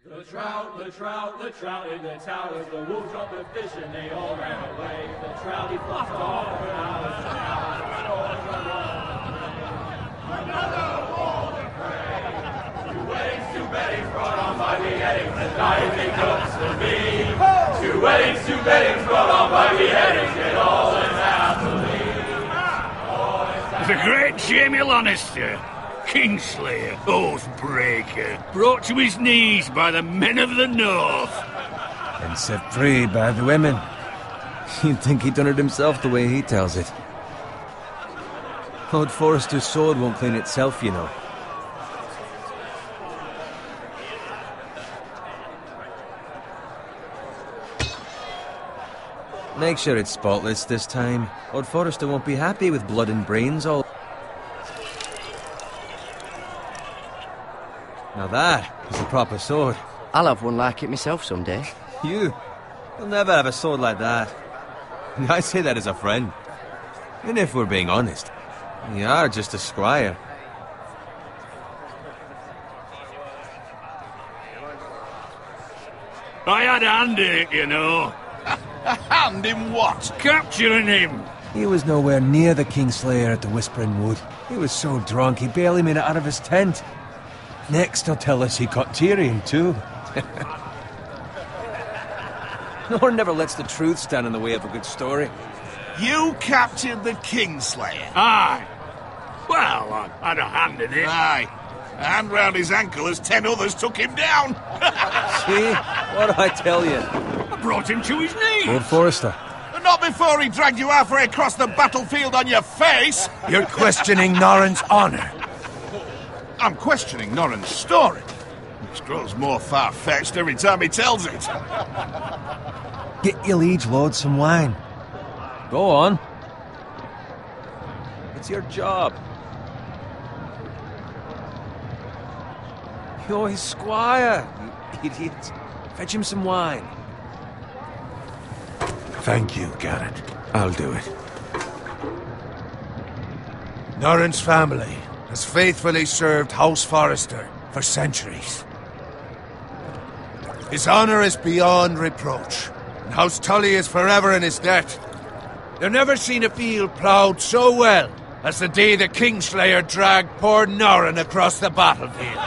The trout in the towers, the wolves dropped the fish and they all ran away. The trout, he flopped off for hours and hours. Another wall to pray. Two weddings brought on by beheadings, and diving cooks to be. Two weddings brought on by beheadings, and all is happily. The great Jamie Lannister, Kingslayer, Oathbreaker, brought to his knees by the men of the North. And set free by the women. You'd think he'd done it himself the way he tells it. Lord Forrester's sword won't clean itself, you know. Make sure it's spotless this time. Lord Forrester won't be happy with blood and brains all... Now that is a proper sword. I'll have one like it myself someday. You'll never have a sword like that. I say that as a friend. And if we're being honest, you are just a squire. I had a hand in it, you know. A hand in what? Capturing him. He was nowhere near the Kingslayer at the Whispering Wood. He was so drunk he barely made it out of his tent. Next he'll tell us he caught Tyrion too. Nor never lets the truth stand in the way of a good story. You captured the Kingslayer? Aye. Well, I had a hand in it. Aye. A hand round his ankle as 10 others took him down. See? What do I tell you? I brought him to his knees. Lord Forrester. Not before he dragged you halfway across the battlefield on your face. You're questioning Norrin's honor. I'm questioning Norrin's story. Which grows more far-fetched every time he tells it. Get your liege lord some wine. Go on. It's your job. You're his squire, you idiot. Fetch him some wine. Thank you, Garrett. I'll do it. Norrin's family has faithfully served House Forrester for centuries. His honor is beyond reproach, and House Tully is forever in his debt. They've never seen a field ploughed so well as the day the Kingslayer dragged poor Norrin across the battlefield.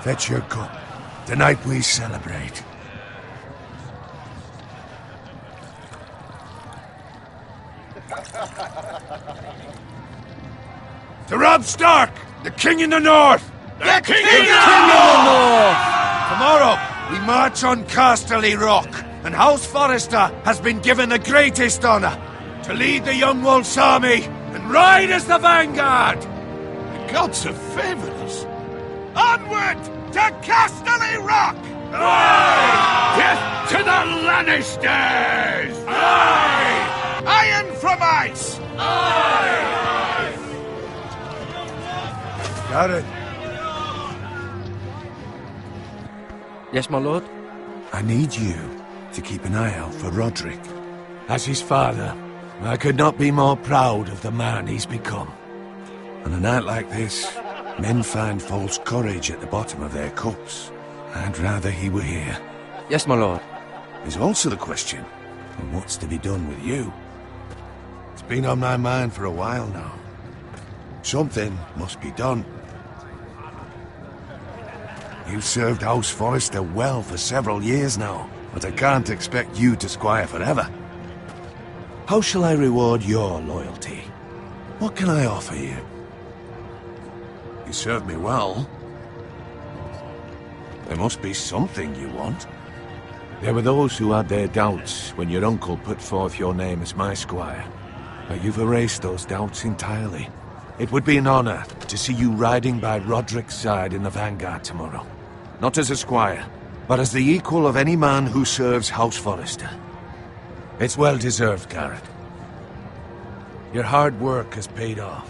Fetch your cup. Tonight we celebrate. To Robb Stark, the King in the North! The King in the North! Tomorrow, we march on Casterly Rock, and House Forrester has been given the greatest honor to lead the Young Wolf's army and ride as the vanguard! The gods have favored us. Onward to Casterly Rock! Aye! Death to the Lannisters! Aye! Iron from ice! Aye! Garrett, Yes, my lord? I need you to keep an eye out for Roderick. As his father, I could not be more proud of the man he's become. On a night like this, men find false courage at the bottom of their cups. I'd rather he were here. Yes, my lord. There's also the question of what's to be done with you. It's been on my mind for a while now. Something must be done. You've served House Forrester well for several years now, but I can't expect you to squire forever. How shall I reward your loyalty? What can I offer you? You served me well. There must be something you want. There were those who had their doubts when your uncle put forth your name as my squire. But you've erased those doubts entirely. It would be an honor to see you riding by Roderick's side in the vanguard tomorrow. Not as a squire, but as the equal of any man who serves House Forrester. It's well deserved, Garrett. Your hard work has paid off.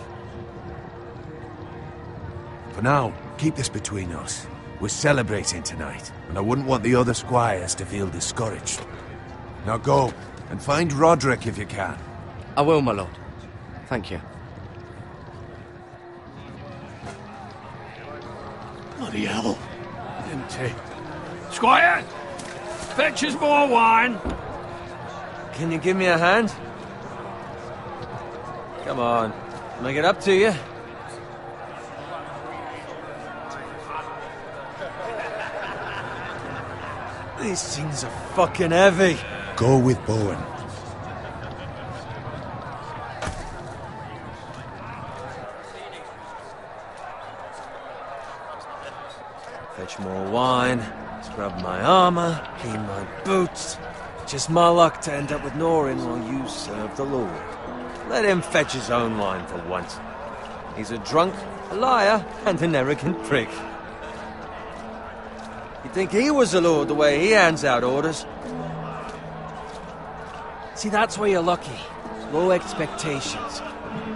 For now, keep this between us. We're celebrating tonight, and I wouldn't want the other squires to feel discouraged. Now go, and find Roderick if you can. I will, my lord. Thank you. Bloody hell. Empty. Squire! Fetch us more wine. Can you give me a hand? Come on. Can I get up to you? These things are fucking heavy. Go with Bowen. Fetch more wine, scrub my armor, clean my boots. Just my luck to end up with Norin while you serve the Lord. Let him fetch his own wine for once. He's a drunk, a liar, and an arrogant prick. You'd think he was a lord the way he hands out orders. See, that's where you're lucky. Low expectations.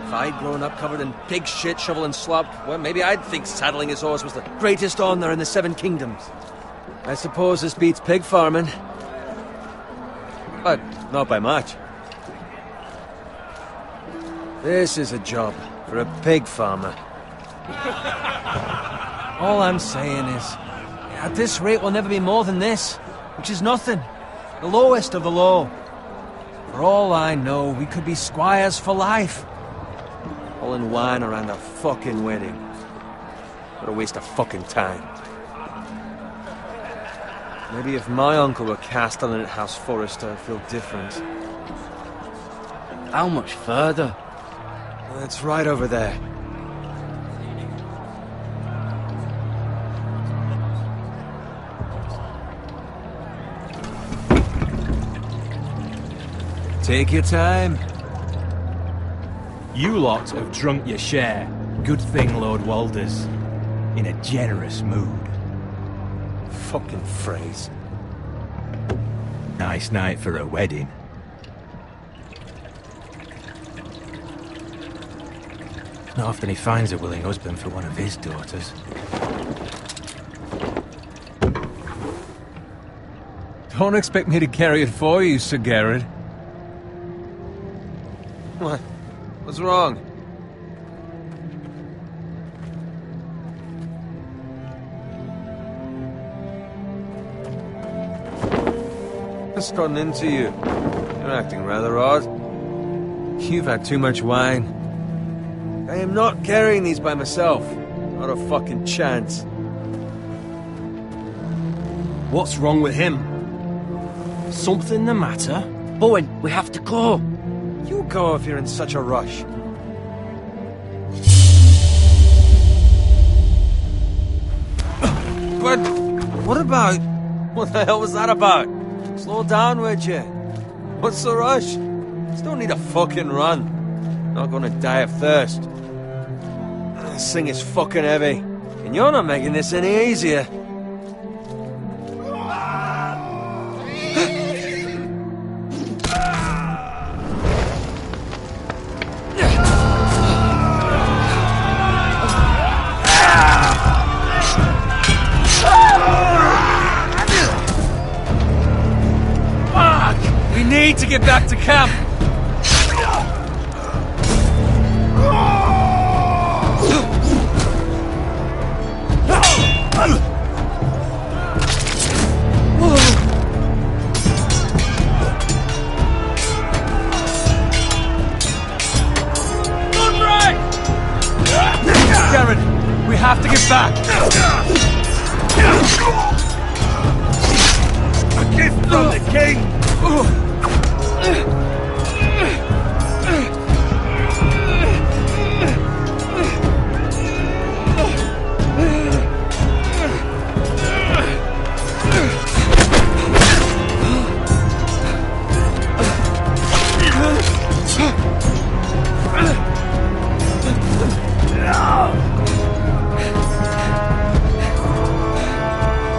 If I'd grown up covered in pig shit, shovel and slop, well, maybe I'd think saddling his horse was the greatest honor in the Seven Kingdoms. I suppose this beats pig farming. But not by much. This is a job for a pig farmer. All I'm saying is, at this rate we'll never be more than this, which is nothing. The lowest of the low. For all I know, we could be squires for life. Pulling wine around a fucking wedding. What a waste of fucking time. Maybe if my uncle were castellan at House Forrester, I'd feel different. How much further? It's right over there. Take your time. You lot have drunk your share. Good thing Lord Walder's in a generous mood. Fucking phrase. Nice night for a wedding. Not often he finds a willing husband for one of his daughters. Don't expect me to carry it for you, Sir Garrett. What? What's wrong? What's gotten into you? You're acting rather odd. You've had too much wine. I am not carrying these by myself. Not a fucking chance. What's wrong with him? Something the matter? Bowen, we have to go. You go if you're in such a rush. But what about... What the hell was that about? Slow down, would you? What's the rush? Just don't need a fucking run. Not gonna die of thirst. This thing is fucking heavy. And you're not making this any easier. We need to get back to camp. Garrett, we have to get back. A gift from the king.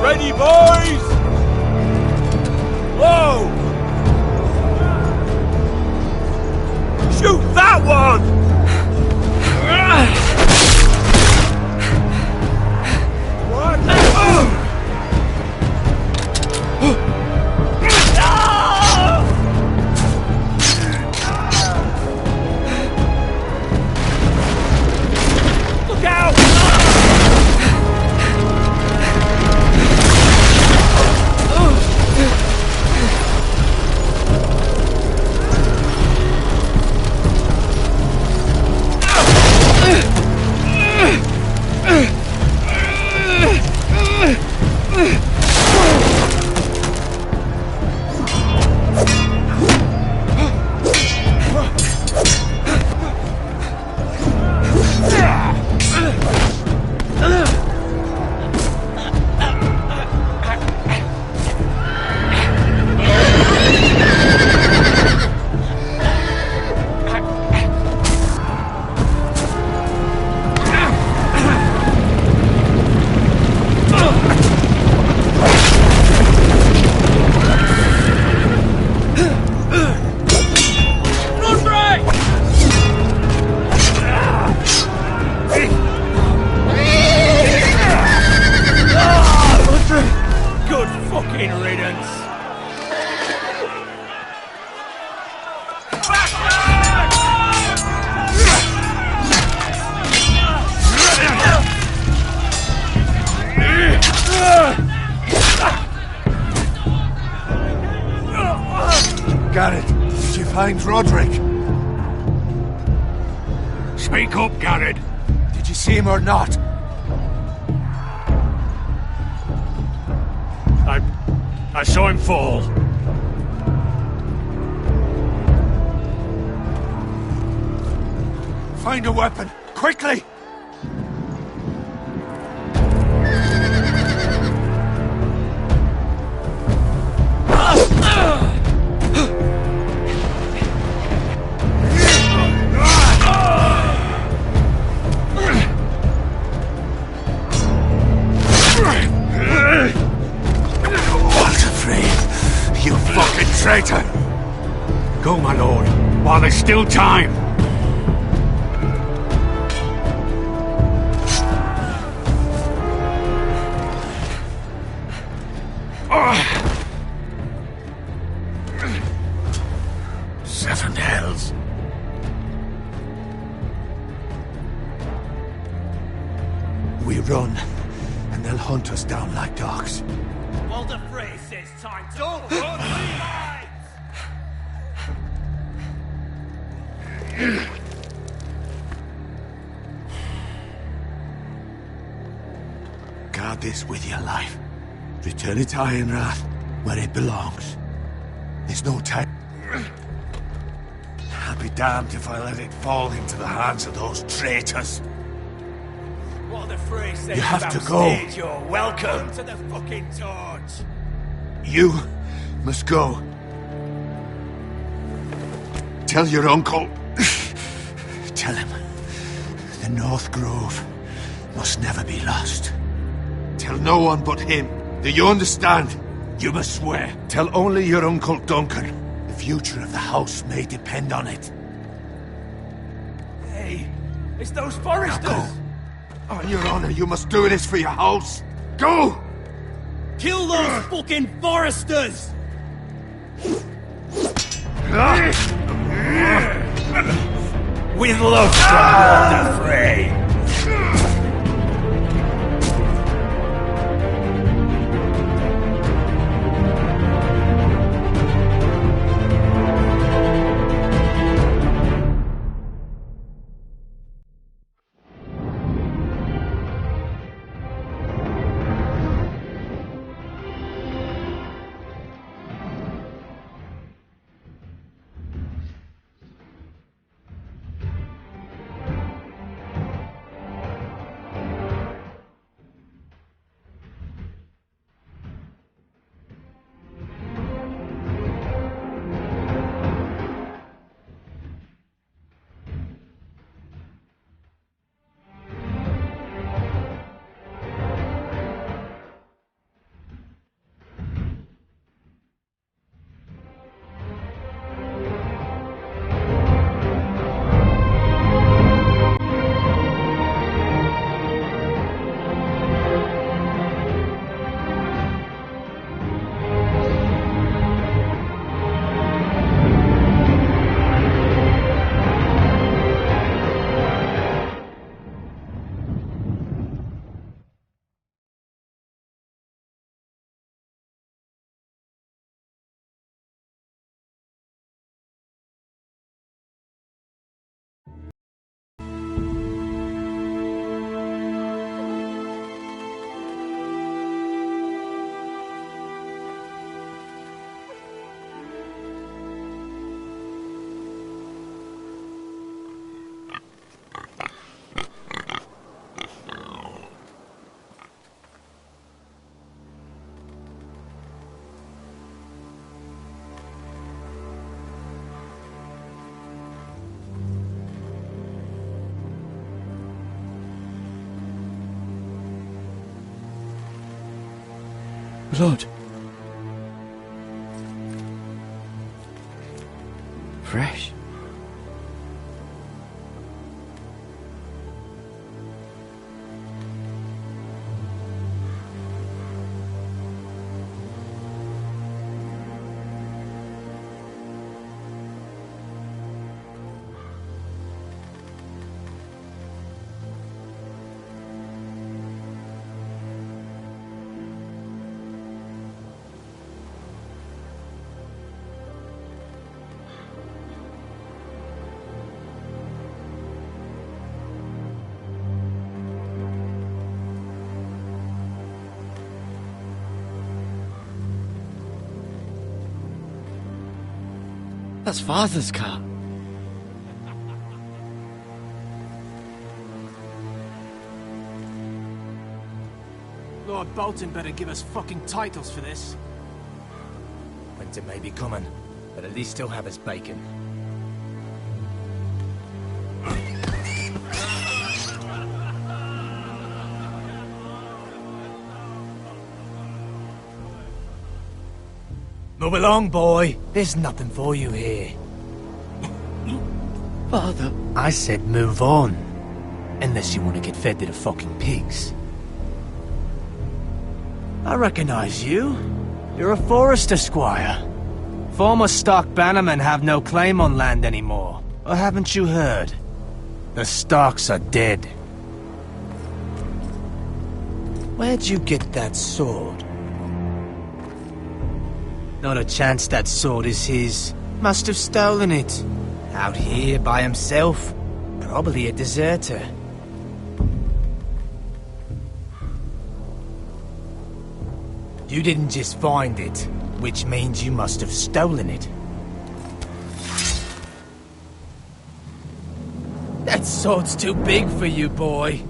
Ready, boys! Whoa! Shoot that one! Look out! find Roderick? Speak up, Garrett. Did you see him or not? I saw him fall. Find a weapon, quickly! Traitor! Go, my lord, while there's still time. Seven hells. We run, and they'll hunt us down like dogs. Walder Frey says time to... Don't run, Levi! Guard this with your life. Return it to Ironrath, where it belongs. There's no time. I'll be damned if I let it fall into the hands of those traitors. Walder Frey says You have to go. You're welcome to the fucking torch. You must go. Tell your uncle. Tell him the North Grove must never be lost. Tell no one but him. Do you understand? You must swear. Tell only your Uncle Duncan. The future of the house may depend on it. Hey, it's those foresters. Now go. On your honor, you must do this for your house. Go! Kill those fucking foresters! With love from Walder Frey. Blood. Fresh. That's Father's car. Lord Bolton better give us fucking titles for this. Winter may be coming, but at least he'll have his bacon. Move along, boy. There's nothing for you here. Father. I said move on. Unless you want to get fed to the fucking pigs. I recognize you. You're a Forrester squire. Former Stark bannermen have no claim on land anymore. Or haven't you heard? The Starks are dead. Where'd you get that sword? Not a chance that sword is his. Must have stolen it. Out here by himself. Probably a deserter. You didn't just find it, which means you must have stolen it. That sword's too big for you, boy.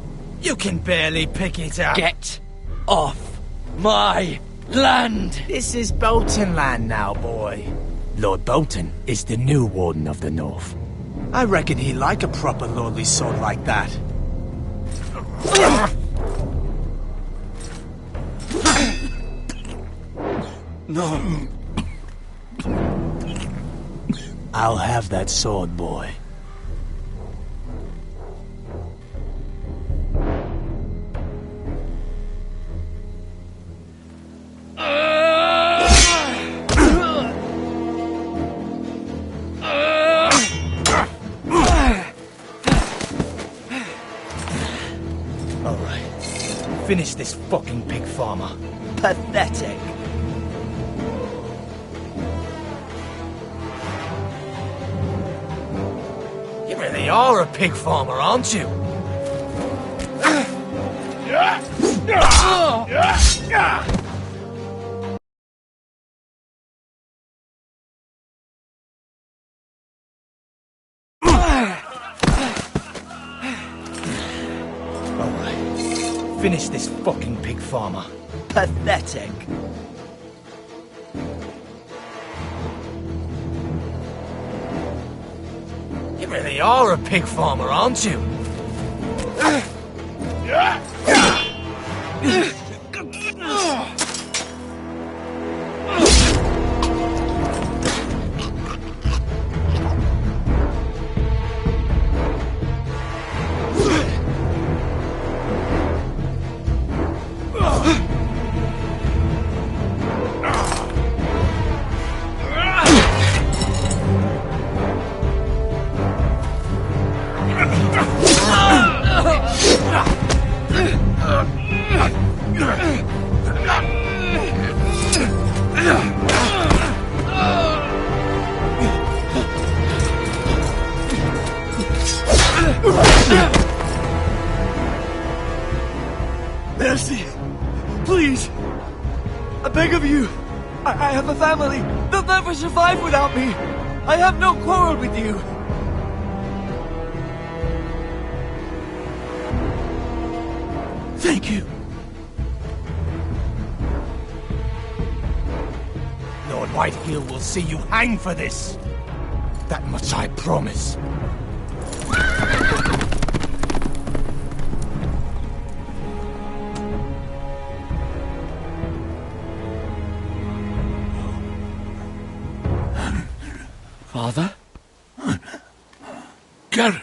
You can barely pick it up. Get off my land! This is Bolton land now, boy. Lord Bolton is the new Warden of the North. I reckon he'd like a proper lordly sword like that. No. I'll have that sword, boy. Alright. Finish this fucking pig farmer. Pathetic. You really are a pig farmer, aren't you? Alright. Finish this fucking pig farmer. Pathetic. You really are a pig farmer, aren't you? Mercy! Please! I beg of you! I have a family! They'll never survive without me! I have no quarrel with you! Thank you! Lord Whitehill will see you hang for this! That much I promise. Father? Garrett!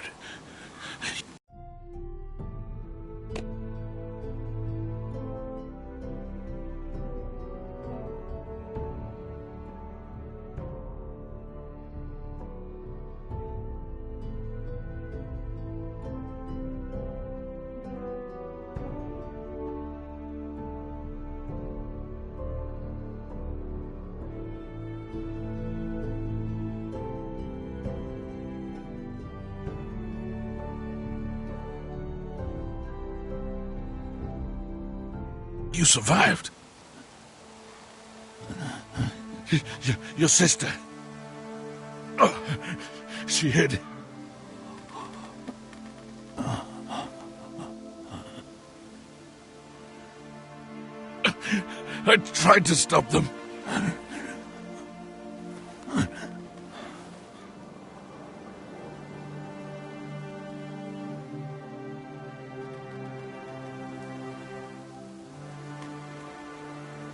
You survived. Your sister. Oh. She hid. I tried to stop them.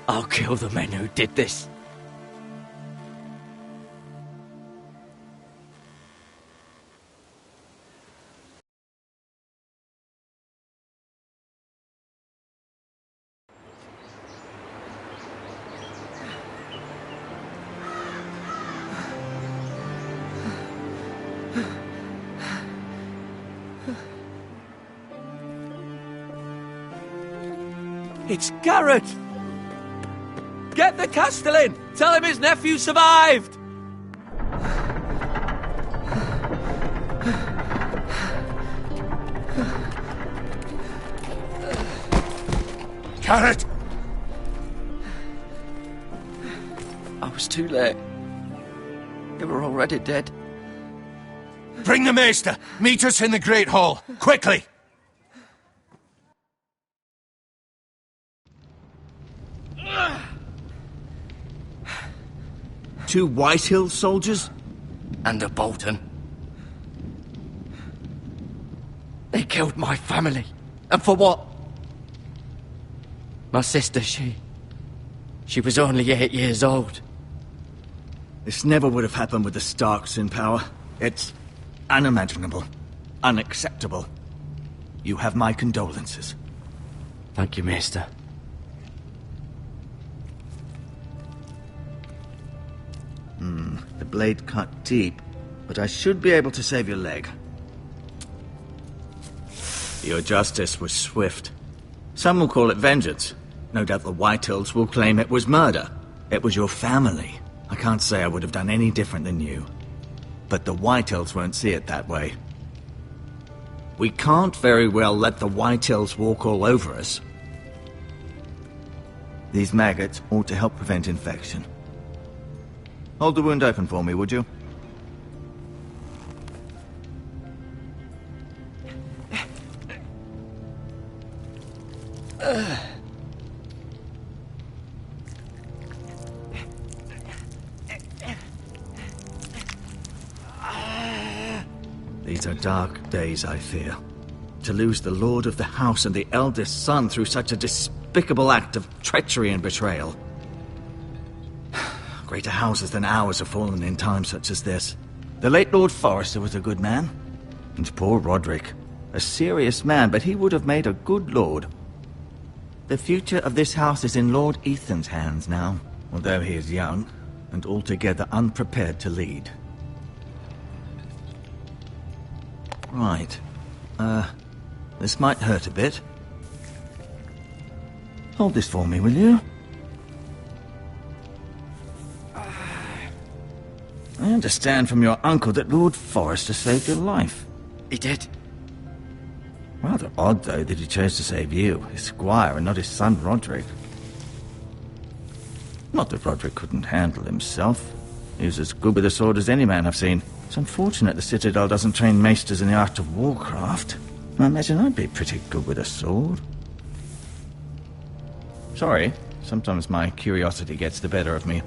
I'll kill the men who did this. It's Garrett! Get the Castellan! Tell him his nephew survived! Garrett! I was too late. They were already dead. Bring the Maester! Meet us in the Great Hall! Quickly! Two Whitehill soldiers? And a Bolton. They killed my family. And for what? My sister, she was only 8 years old. This never would have happened with the Starks in power. It's unimaginable. Unacceptable. You have my condolences. Thank you, Maester. The blade cut deep, but I should be able to save your leg. Your justice was swift. Some will call it vengeance. No doubt the Whitehills will claim it was murder. It was your family. I can't say I would have done any different than you. But the Whitehills won't see it that way. We can't very well let the Whitehills walk all over us. These maggots ought to help prevent infection. Hold the wound open for me, would you? These are dark days, I fear. To lose the lord of the house and the eldest son through such a despicable act of treachery and betrayal. Greater houses than ours have fallen in times such as this. The late Lord Forrester was a good man. And poor Roderick. A serious man, but he would have made a good lord. The future of this house is in Lord Ethan's hands now, although he is young and altogether unprepared to lead. Right. This might hurt a bit. Hold this for me, will you? I understand from your uncle that Lord Forrester saved your life. He did. Rather odd, though, that he chose to save you, his squire, and not his son Roderick. Not that Roderick couldn't handle himself. He was as good with a sword as any man I've seen. It's unfortunate the Citadel doesn't train maesters in the art of warcraft. I imagine I'd be pretty good with a sword. Sorry, sometimes my curiosity gets the better of me.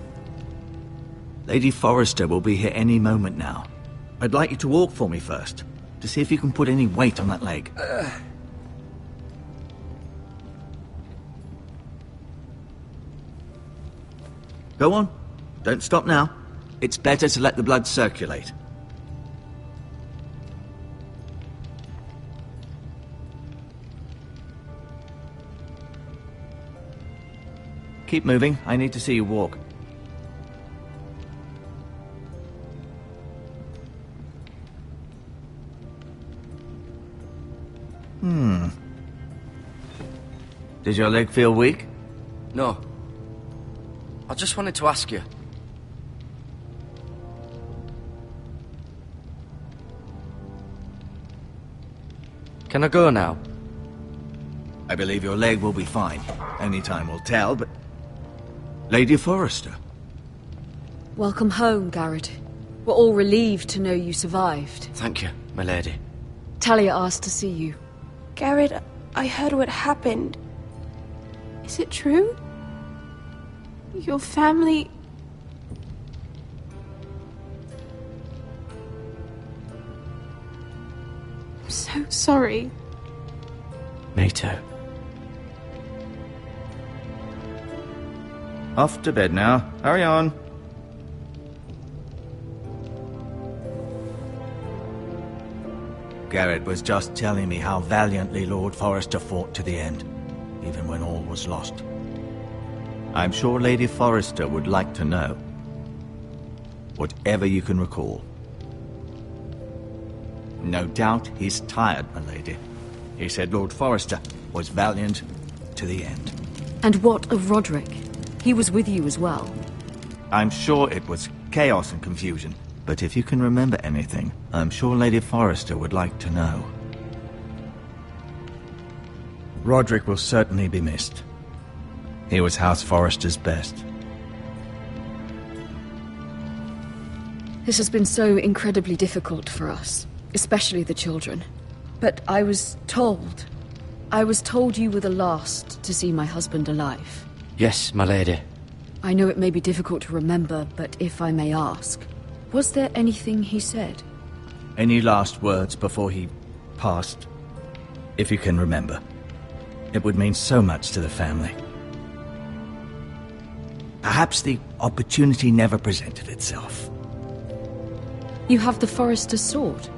Lady Forrester will be here any moment now. I'd like you to walk for me first, to see if you can put any weight on that leg. Go on. Don't stop now. It's better to let the blood circulate. Keep moving. I need to see you walk. Does your leg feel weak? No. I just wanted to ask you. Can I go now? I believe your leg will be fine. Only time will tell, but... Lady Forrester. Welcome home, Garrett. We're all relieved to know you survived. Thank you, my lady. Talia asked to see you. Garrett, I heard what happened. Is it true? Your family... I'm so sorry. Me too. Off to bed now. Hurry on. Garrett was just telling me how valiantly Lord Forrester fought to the end, even when all was lost. I'm sure Lady Forrester would like to know. Whatever you can recall. No doubt he's tired, my lady. He said Lord Forrester was valiant to the end. And what of Roderick? He was with you as well. I'm sure it was chaos and confusion, but if you can remember anything, I'm sure Lady Forrester would like to know. Roderick will certainly be missed. He was House Forrester's best. This has been so incredibly difficult for us, especially the children. But I was told you were the last to see my husband alive. Yes, my lady. I know it may be difficult to remember, but if I may ask, was there anything he said? Any last words before he passed? If you can remember. It would mean so much to the family. Perhaps the opportunity never presented itself. You have the Forrester's sword.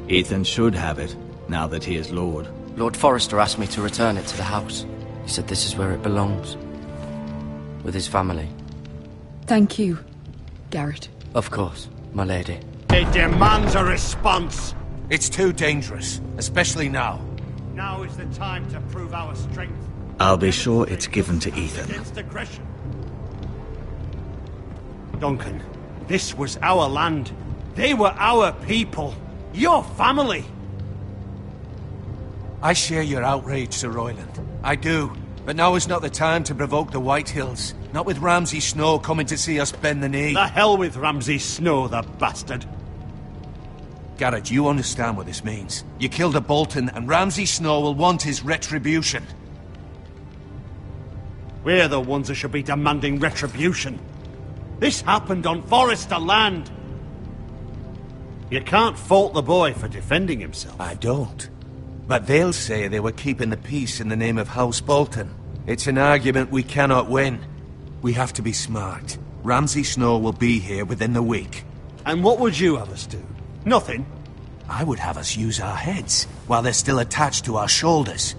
Ethan should have it, now that he is Lord. Lord Forrester asked me to return it to the house. He said this is where it belongs. With his family. Thank you, Garrett. Of course, my lady. It demands a response. It's too dangerous, especially now. Now is the time to prove our strength. I'll be sure it's given to Ethan. Against aggression. Duncan, this was our land. They were our people. Your family. I share your outrage, Sir Royland. I do. But now is not the time to provoke the Whitehills. Not with Ramsay Snow coming to see us bend the knee. The hell with Ramsay Snow, the bastard. Garrett, you understand what this means. You killed a Bolton, and Ramsay Snow will want his retribution. We're the ones who should be demanding retribution. This happened on Forrester land. You can't fault the boy for defending himself. I don't. But they'll say they were keeping the peace in the name of House Bolton. It's an argument we cannot win. We have to be smart. Ramsay Snow will be here within the week. And what would you have us do? Nothing. I would have us use our heads, while they're still attached to our shoulders.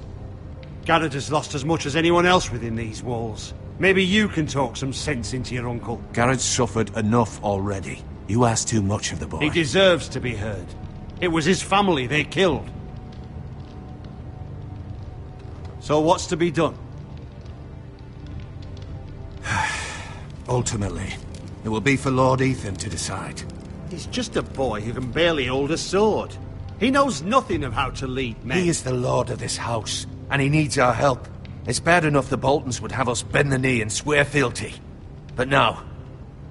Garrett has lost as much as anyone else within these walls. Maybe you can talk some sense into your uncle. Garrett's suffered enough already. You ask too much of the boy. He deserves to be heard. It was his family they killed. So what's to be done? Ultimately, it will be for Lord Ethan to decide. He's just a boy who can barely hold a sword. He knows nothing of how to lead men. He is the lord of this house, and he needs our help. It's bad enough the Boltons would have us bend the knee and swear fealty. But now,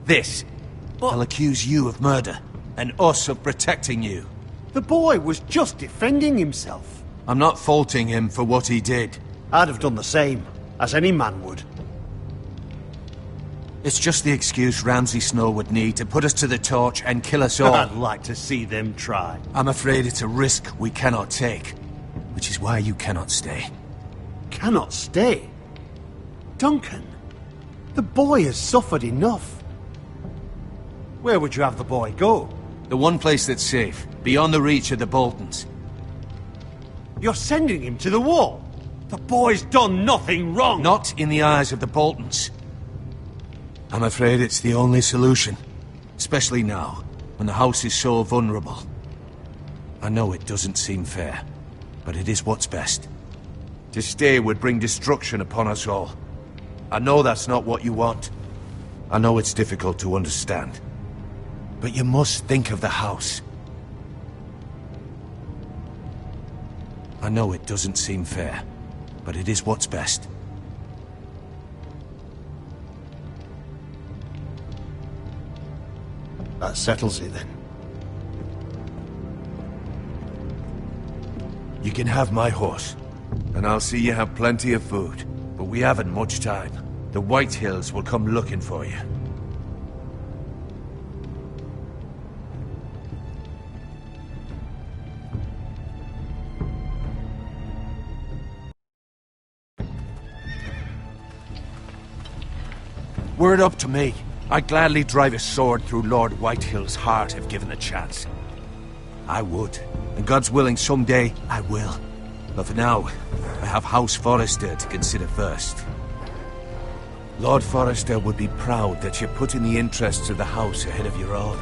this. They'll accuse you of murder, and us of protecting you. The boy was just defending himself. I'm not faulting him for what he did. I'd have done the same, as any man would. It's just the excuse Ramsay Snow would need to put us to the torch and kill us all. I'd like to see them try. I'm afraid it's a risk we cannot take, which is why you cannot stay. Cannot stay? Duncan, the boy has suffered enough. Where would you have the boy go? The one place that's safe, beyond the reach of the Boltons. You're sending him to the wall? The boy's done nothing wrong! Not in the eyes of the Boltons. I'm afraid it's the only solution. Especially now, when the house is so vulnerable. I know it doesn't seem fair, but it is what's best. To stay would bring destruction upon us all. I know that's not what you want. I know it's difficult to understand. But you must think of the house. I know it doesn't seem fair, but it is what's best. That settles it then. You can have my horse, and I'll see you have plenty of food. But we haven't much time. The White Hills will come looking for you. Were it up to me, I'd gladly drive a sword through Lord Whitehill's heart if given the chance. I would, and God's willing someday I will. But for now, I have House Forrester to consider first. Lord Forrester would be proud that you're putting the interests of the house ahead of your own.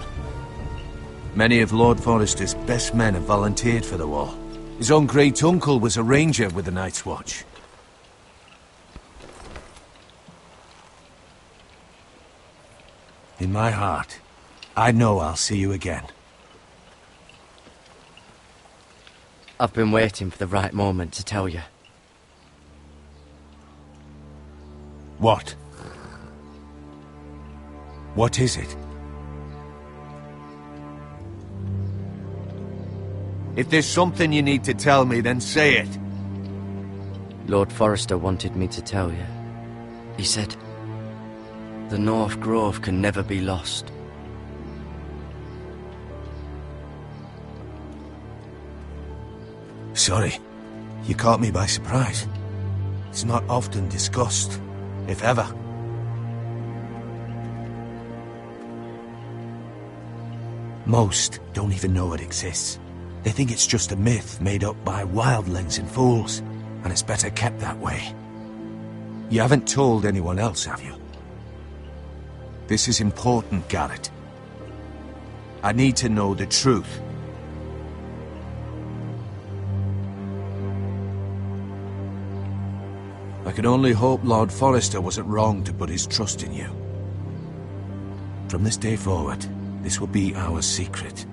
Many of Lord Forrester's best men have volunteered for the war. His own great-uncle was a ranger with the Night's Watch. In my heart, I know I'll see you again. I've been waiting for the right moment to tell you. What? What is it? If there's something you need to tell me, then say it. Lord Forrester wanted me to tell you. He said, the North Grove can never be lost. Sorry, you caught me by surprise. It's not often discussed, if ever. Most don't even know it exists. They think it's just a myth made up by wildlings and fools, and it's better kept that way. You haven't told anyone else, have you? This is important, Garrett. I need to know the truth. I can only hope Lord Forrester wasn't wrong to put his trust in you. From this day forward, this will be our secret.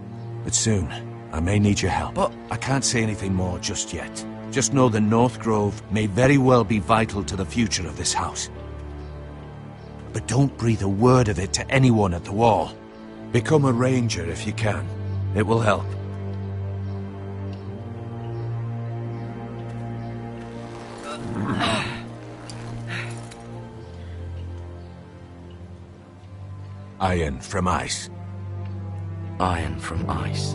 But soon, I may need your help. But I can't say anything more just yet. Just know the North Grove may very well be vital to the future of this house. But don't breathe a word of it to anyone at the wall. Become a ranger if you can. It will help. Iron from ice. Iron from ice.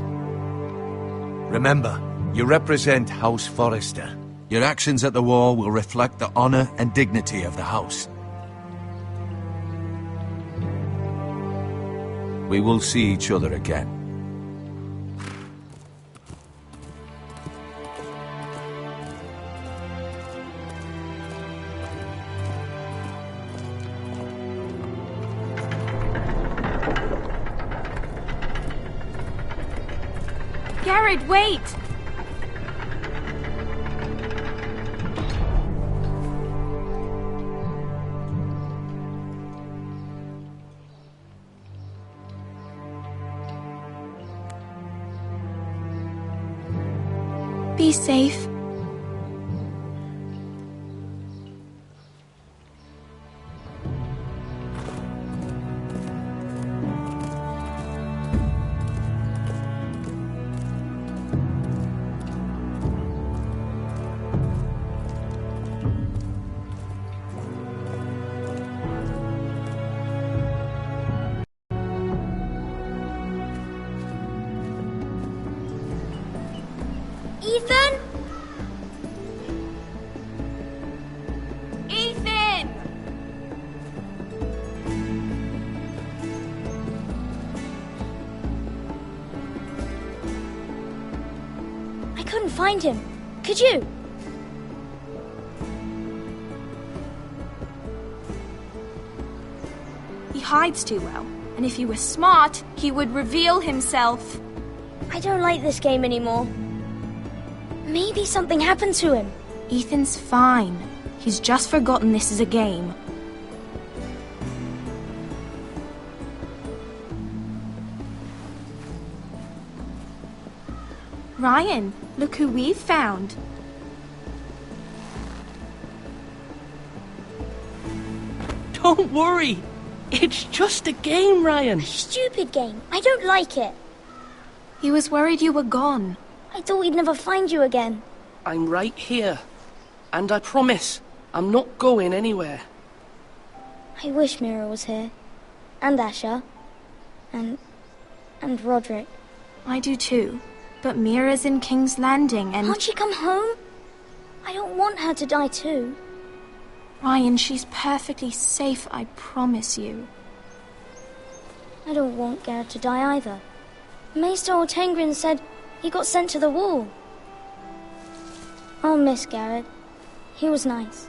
Remember, you represent House Forrester. Your actions at the war will reflect the honor and dignity of the house. We will see each other again. Garrett, wait! Be safe. Ethan? Ethan! I couldn't find him. Could you? He hides too well, and if he were smart, he would reveal himself. I don't like this game anymore. Maybe something happened to him. Ethan's fine. He's just forgotten this is a game. Ryan, look who we've found. Don't worry. It's just a game, Ryan. Stupid game. I don't like it. He was worried you were gone. I thought we'd never find you again. I'm right here. And I promise, I'm not going anywhere. I wish Mira was here. And Asher. And Roderick. I do too. But Mira's in King's Landing and... Can't she come home? I don't want her to die too. Ryan, she's perfectly safe, I promise you. I don't want Garrett to die either. Maester Ortengrin said he got sent to the wall. I'll miss Garrett. He was nice.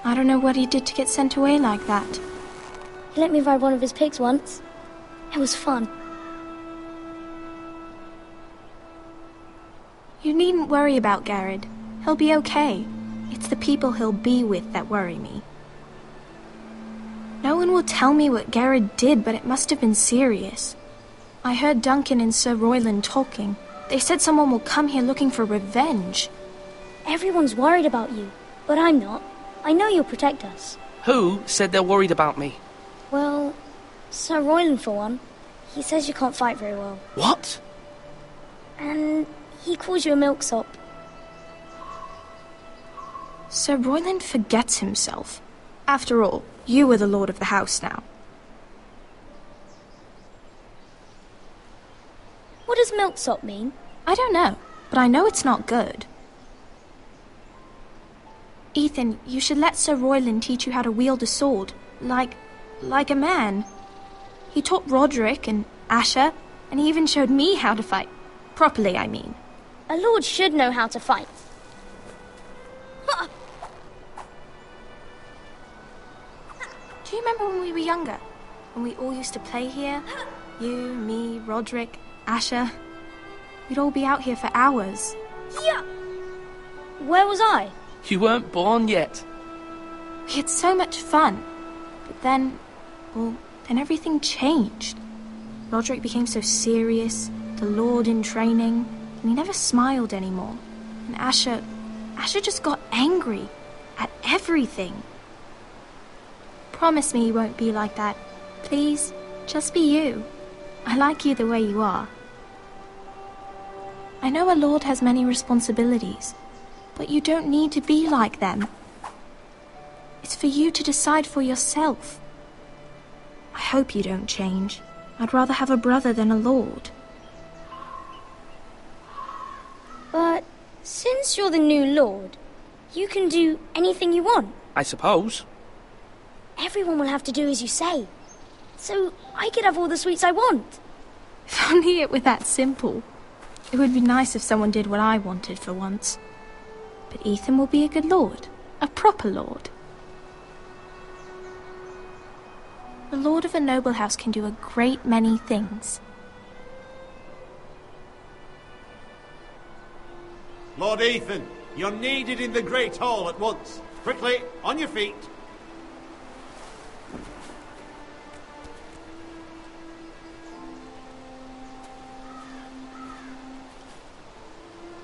I don't know what he did to get sent away like that. He let me ride one of his pigs once. It was fun. You needn't worry about Garrett. He'll be okay. It's the people he'll be with that worry me. No one will tell me what Garrett did, but it must have been serious. I heard Duncan and Sir Royland talking. They said someone will come here looking for revenge. Everyone's worried about you, but I'm not. I know you'll protect us. Who said they're worried about me? Well, Sir Royland for one. He says you can't fight very well. What? And he calls you a milksop. Sir Royland forgets himself. After all, you are the lord of the house now. What does milksop mean? I don't know, but I know it's not good. Ethan, you should let Sir Royland teach you how to wield a sword, like a man. He taught Roderick and Asher, and he even showed me how to fight. Properly, I mean. A lord should know how to fight. Do you remember when we were younger? When we all used to play here? You, me, Roderick, Asher. We'd all be out here for hours. Yeah. Where was I? You weren't born yet. We had so much fun. But then everything changed. Roderick became so serious, the lord in training, and he never smiled anymore. And Asher just got angry at everything. Promise me you won't be like that. Please, just be you. I like you the way you are. I know a lord has many responsibilities, but you don't need to be like them. It's for you to decide for yourself. I hope you don't change. I'd rather have a brother than a lord. But since you're the new lord, you can do anything you want. I suppose. Everyone will have to do as you say. So I could have all the sweets I want. If only it were that simple. It would be nice if someone did what I wanted for once. But Ethan will be a good lord. A proper lord. The lord of a noble house can do a great many things. Lord Ethan, you're needed in the Great Hall at once. Quickly, on your feet.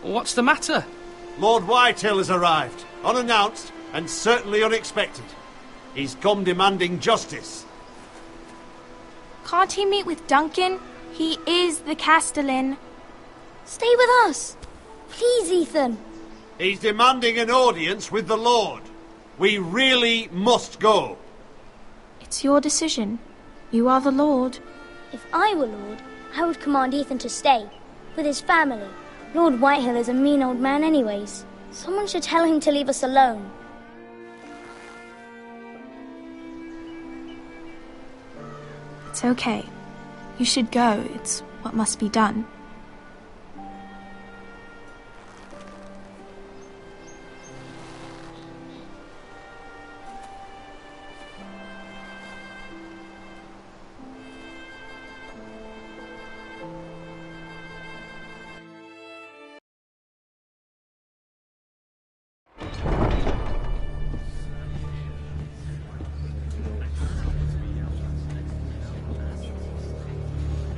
What's the matter? Lord Whitehill has arrived, unannounced and certainly unexpected. He's come demanding justice. Can't he meet with Duncan? He is the Castellan. Stay with us. Please, Ethan. He's demanding an audience with the Lord. We really must go. It's your decision. You are the Lord. If I were Lord, I would command Ethan to stay, with his family. Lord Whitehill is a mean old man anyways. Someone should tell him to leave us alone. It's okay. You should go. It's what must be done.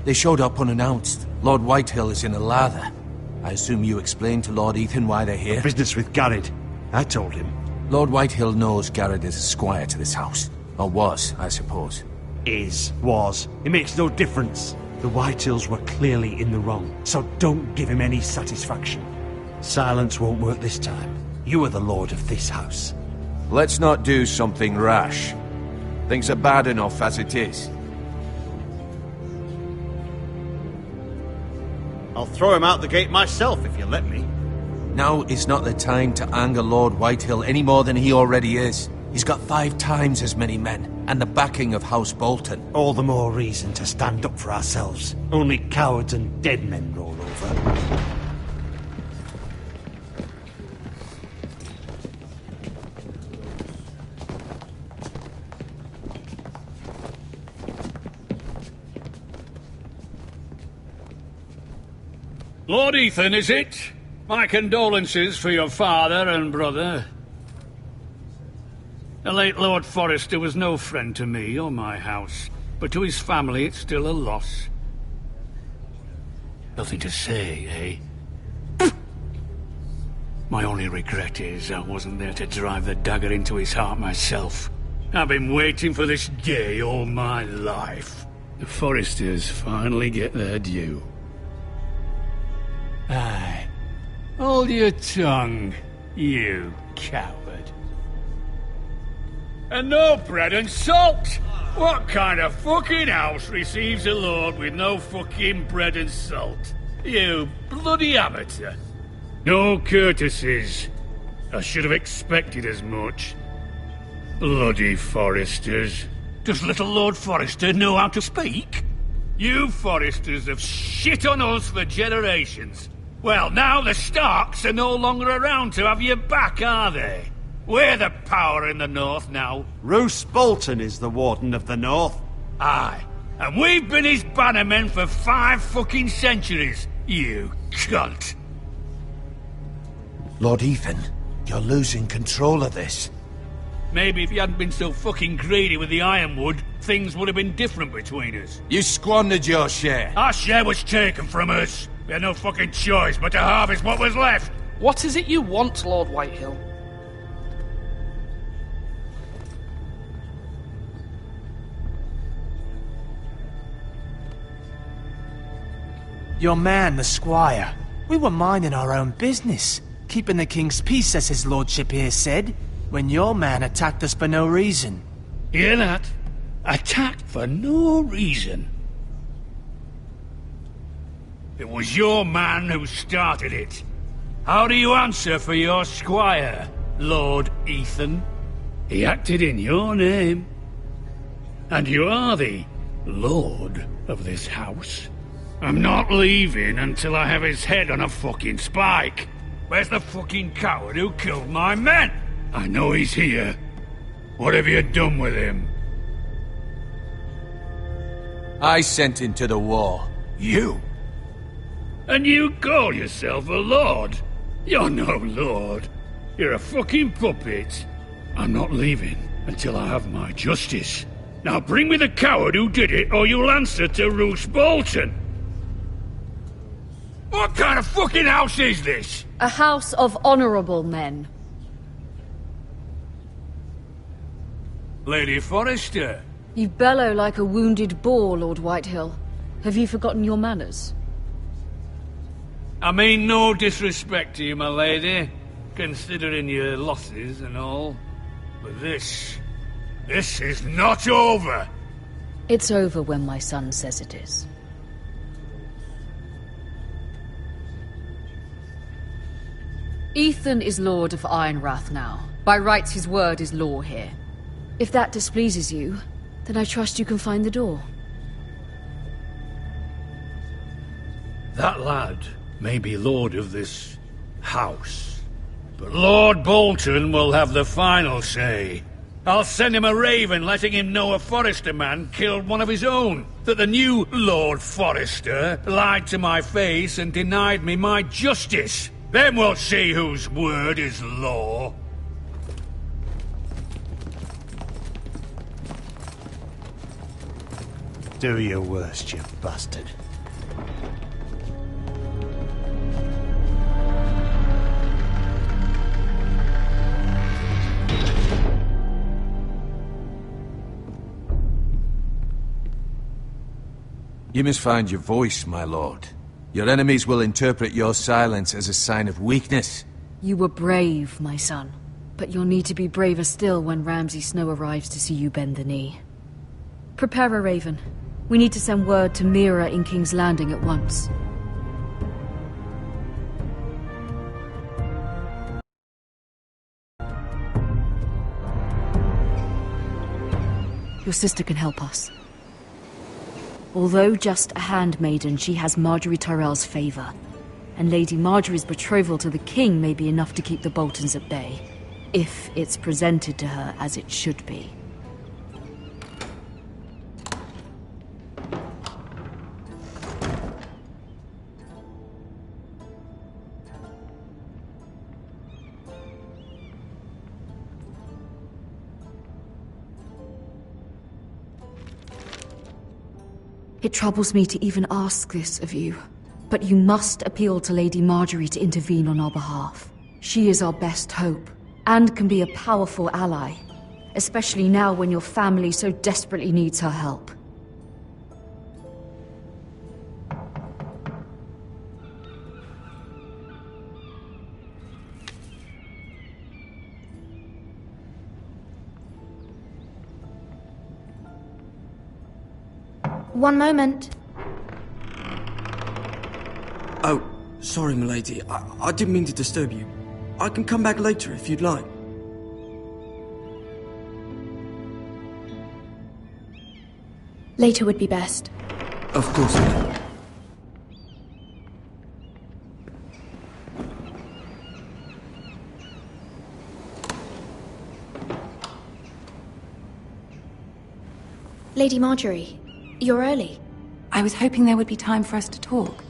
They showed up unannounced. Lord Whitehill is in a lather. I assume you explained to Lord Ethan why they're here? Business with Garrett. I told him. Lord Whitehill knows Garrett is a squire to this house. Or was, I suppose. Was. It makes no difference. The Whitehills were clearly in the wrong, so don't give him any satisfaction. Silence won't work this time. You are the lord of this house. Let's not do something rash. Things are bad enough as it is. I'll throw him out the gate myself if you let me. Now is not the time to anger Lord Whitehill any more than he already is. He's got 5 times as many men, and the backing of House Bolton. All the more reason to stand up for ourselves. Only cowards and dead men roll over. Lord Ethan, is it? My condolences for your father and brother. The late Lord Forrester was no friend to me or my house, but to his family it's still a loss. Nothing to say, eh? My only regret is I wasn't there to drive the dagger into his heart myself. I've been waiting for this day all my life. The Forresters finally get their due. Aye. Hold your tongue, you coward. And no bread and salt! What kind of fucking house receives a lord with no fucking bread and salt? You bloody amateur. No courtesies. I should have expected as much. Bloody Forresters. Does little Lord Forrester know how to speak? You Forresters have shit on us for generations. Well, now the Starks are no longer around to have your back, are they? We're the power in the north now. Roose Bolton is the Warden of the North. Aye. And we've been his bannermen for 5 fucking centuries, you cunt. Lord Ethan, you're losing control of this. Maybe if you hadn't been so fucking greedy with the ironwood, things would have been different between us. You squandered your share. Our share was taken from us. We had no fucking choice but to harvest what was left. What is it you want, Lord Whitehill? Your man, the squire. We were minding our own business, keeping the king's peace, as his lordship here said, when your man attacked us for no reason. Hear that? Attacked for no reason. It was your man who started it. How do you answer for your squire, Lord Ethan? He acted in your name. And you are the lord of this house. I'm not leaving until I have his head on a fucking spike. Where's the fucking coward who killed my men? I know he's here. What have you done with him? I sent him to the war. You? And you call yourself a lord? You're no lord. You're a fucking puppet. I'm not leaving until I have my justice. Now bring me the coward who did it, or you'll answer to Roose Bolton. What kind of fucking house is this? A house of honorable men. Lady Forrester. You bellow like a wounded boar, Lord Whitehill. Have you forgotten your manners? I mean no disrespect to you, my lady, considering your losses and all. But this is not over. It's over when my son says it is. Ethan is Lord of Ironrath now. By rights, his word is law here. If that displeases you, then I trust you can find the door. That lad may be lord of this house, but Lord Bolton will have the final say. I'll send him a raven letting him know a Forrester man killed one of his own, that the new Lord Forrester lied to my face and denied me my justice. Then we'll see whose word is law. Do your worst, you bastard. You must find your voice, my lord. Your enemies will interpret your silence as a sign of weakness. You were brave, my son. But you'll need to be braver still when Ramsay Snow arrives to see you bend the knee. Prepare a raven. We need to send word to Mira in King's Landing at once. Your sister can help us. Although just a handmaiden, she has Marjorie Tyrell's favor. And Lady Marjorie's betrothal to the king may be enough to keep the Boltons at bay. If it's presented to her as it should be. It troubles me to even ask this of you, but you must appeal to Lady Marjorie to intervene on our behalf. She is our best hope, and can be a powerful ally, especially now when your family so desperately needs her help. One moment. Oh, sorry, milady. I didn't mean to disturb you. I can come back later if you'd like. Later would be best. Of course, madam. Lady Marjorie, you're early. I was hoping there would be time for us to talk.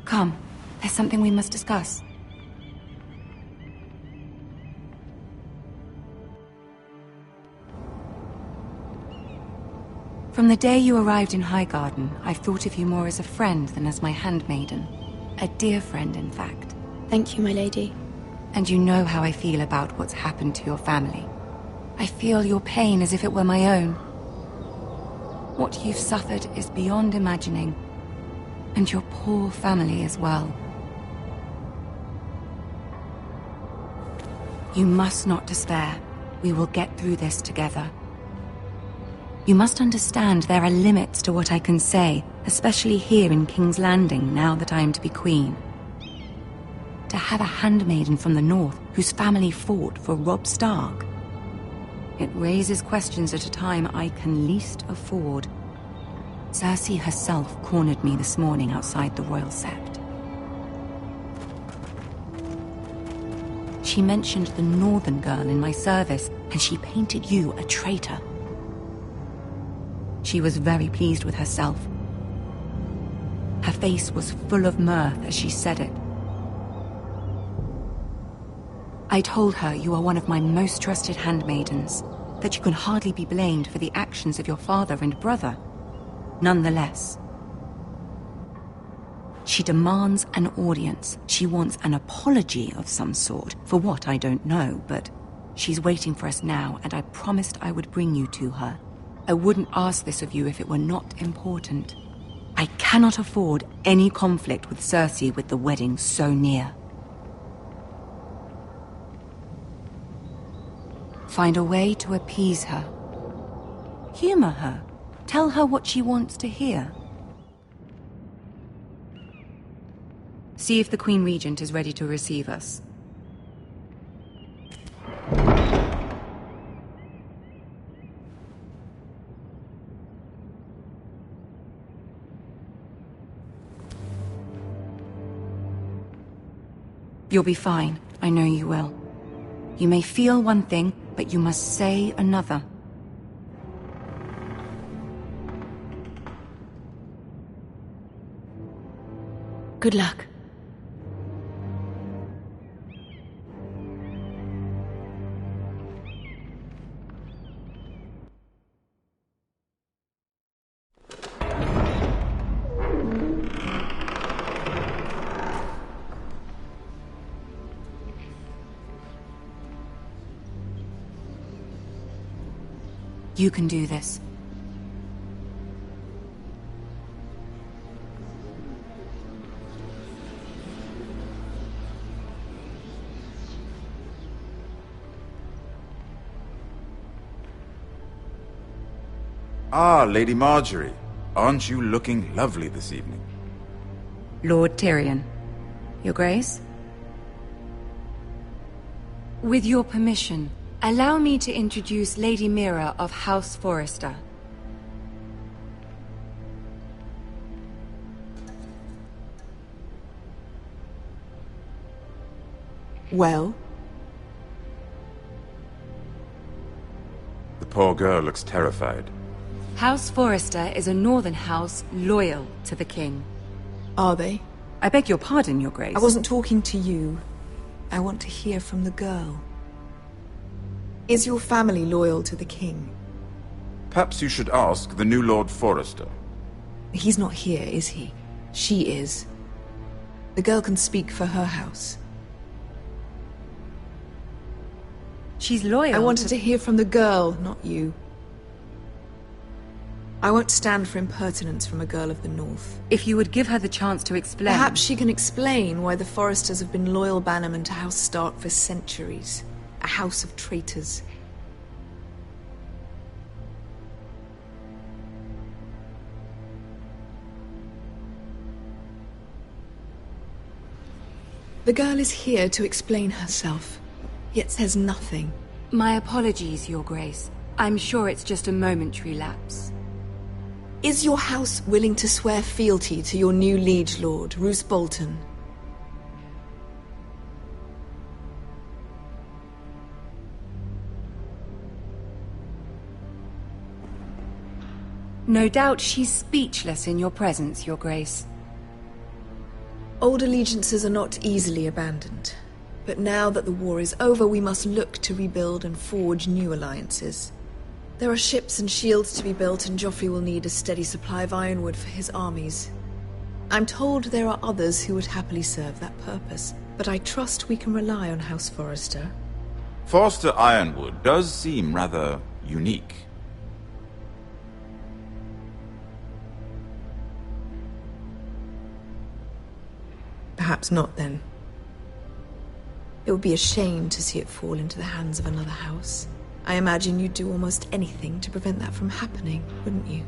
Come, there's something we must discuss. From the day you arrived in Highgarden, I've thought of you more as a friend than as my handmaiden. A dear friend, in fact. Thank you, my lady. And you know how I feel about what's happened to your family. I feel your pain as if it were my own. What you've suffered is beyond imagining. And your poor family as well. You must not despair. We will get through this together. You must understand there are limits to what I can say, especially here in King's Landing, now that I am to be queen. To have a handmaiden from the north whose family fought for Robb Stark. It raises questions at a time I can least afford. Cersei herself cornered me this morning outside the Royal Sept. She mentioned the northern girl in my service, and she painted you a traitor. She was very pleased with herself. Her face was full of mirth as she said it. I told her you are one of my most trusted handmaidens, that you can hardly be blamed for the actions of your father and brother. Nonetheless, she demands an audience. She wants an apology of some sort, for what I don't know, but she's waiting for us now, and I promised I would bring you to her. I wouldn't ask this of you if it were not important. I cannot afford any conflict with Cersei with the wedding so near. Find a way to appease her. Humor her. Tell her what she wants to hear. See if the Queen Regent is ready to receive us. You'll be fine. I know you will. You may feel one thing, but you must say another. Good luck. You can do this. Ah, Lady Marjorie. Aren't you looking lovely this evening? Lord Tyrion. Your Grace? With your permission, allow me to introduce Lady Mira of House Forrester. Well? The poor girl looks terrified. House Forrester is a northern house loyal to the king. Are they? I beg your pardon, Your Grace. I wasn't talking to you. I want to hear from the girl. Is your family loyal to the king? Perhaps you should ask the new Lord Forrester. He's not here, is he? She is. The girl can speak for her house. She's loyal. I wanted to hear from the girl, not you. I won't stand for impertinence from a girl of the North. If you would give her the chance to explain... Perhaps she can explain why the Forresters have been loyal bannermen to House Stark for centuries. A house of traitors. The girl is here to explain herself, yet says nothing. My apologies, Your Grace. I'm sure it's just a momentary lapse. Is your house willing to swear fealty to your new liege lord, Roose Bolton? No doubt she's speechless in your presence, Your Grace. Old allegiances are not easily abandoned. But now that the war is over, we must look to rebuild and forge new alliances. There are ships and shields to be built, and Joffrey will need a steady supply of ironwood for his armies. I'm told there are others who would happily serve that purpose, but I trust we can rely on House Forrester. Forrester Ironwood does seem rather unique. Perhaps not, then. It would be a shame to see it fall into the hands of another house. I imagine you'd do almost anything to prevent that from happening, wouldn't you?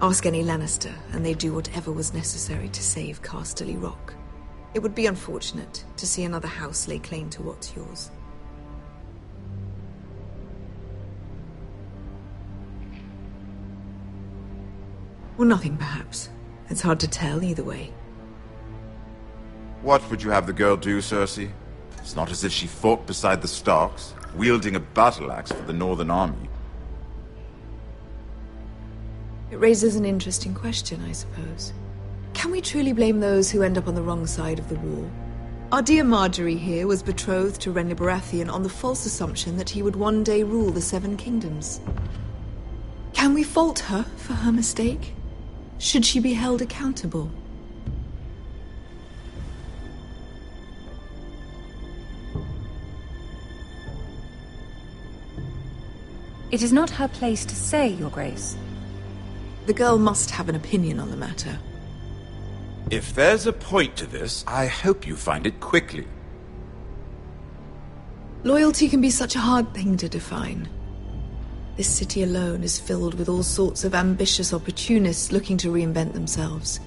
Ask any Lannister, and they'd do whatever was necessary to save Casterly Rock. It would be unfortunate to see another house lay claim to what's yours. Or nothing, perhaps. It's hard to tell either way. What would you have the girl do, Cersei? It's not as if she fought beside the Starks, wielding a battle axe for the Northern Army. It raises an interesting question, I suppose. Can we truly blame those who end up on the wrong side of the war? Our dear Marjorie here was betrothed to Renly Baratheon on the false assumption that he would one day rule the Seven Kingdoms. Can we fault her for her mistake? Should she be held accountable? It is not her place to say, Your Grace. The girl must have an opinion on the matter. If there's a point to this, I hope you find it quickly. Loyalty can be such a hard thing to define. This city alone is filled with all sorts of ambitious opportunists looking to reinvent themselves,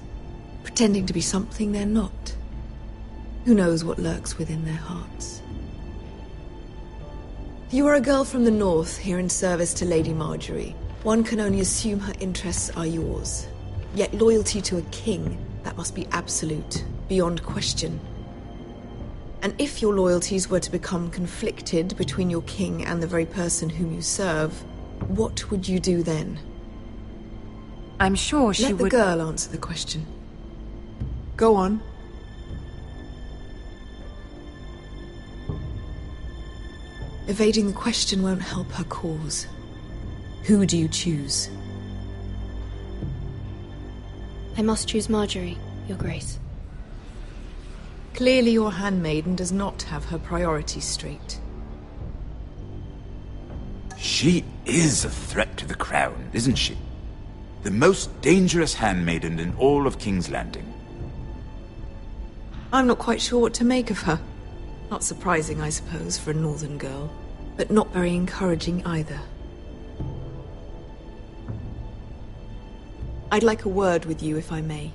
pretending to be something they're not. Who knows what lurks within their hearts? You are a girl from the north, here in service to Lady Marjorie. One can only assume her interests are yours. Yet loyalty to a king, that must be absolute, beyond question. And if your loyalties were to become conflicted between your king and the very person whom you serve, what would you do then? I'm sure she would... Let the girl answer the question. Go on. Evading the question won't help her cause. Who do you choose? I must choose Marjorie, Your Grace. Clearly your handmaiden does not have her priorities straight. She is a threat to the crown, isn't she? The most dangerous handmaiden in all of King's Landing. I'm not quite sure what to make of her. Not surprising, I suppose, for a northern girl, but not very encouraging either. I'd like a word with you, if I may.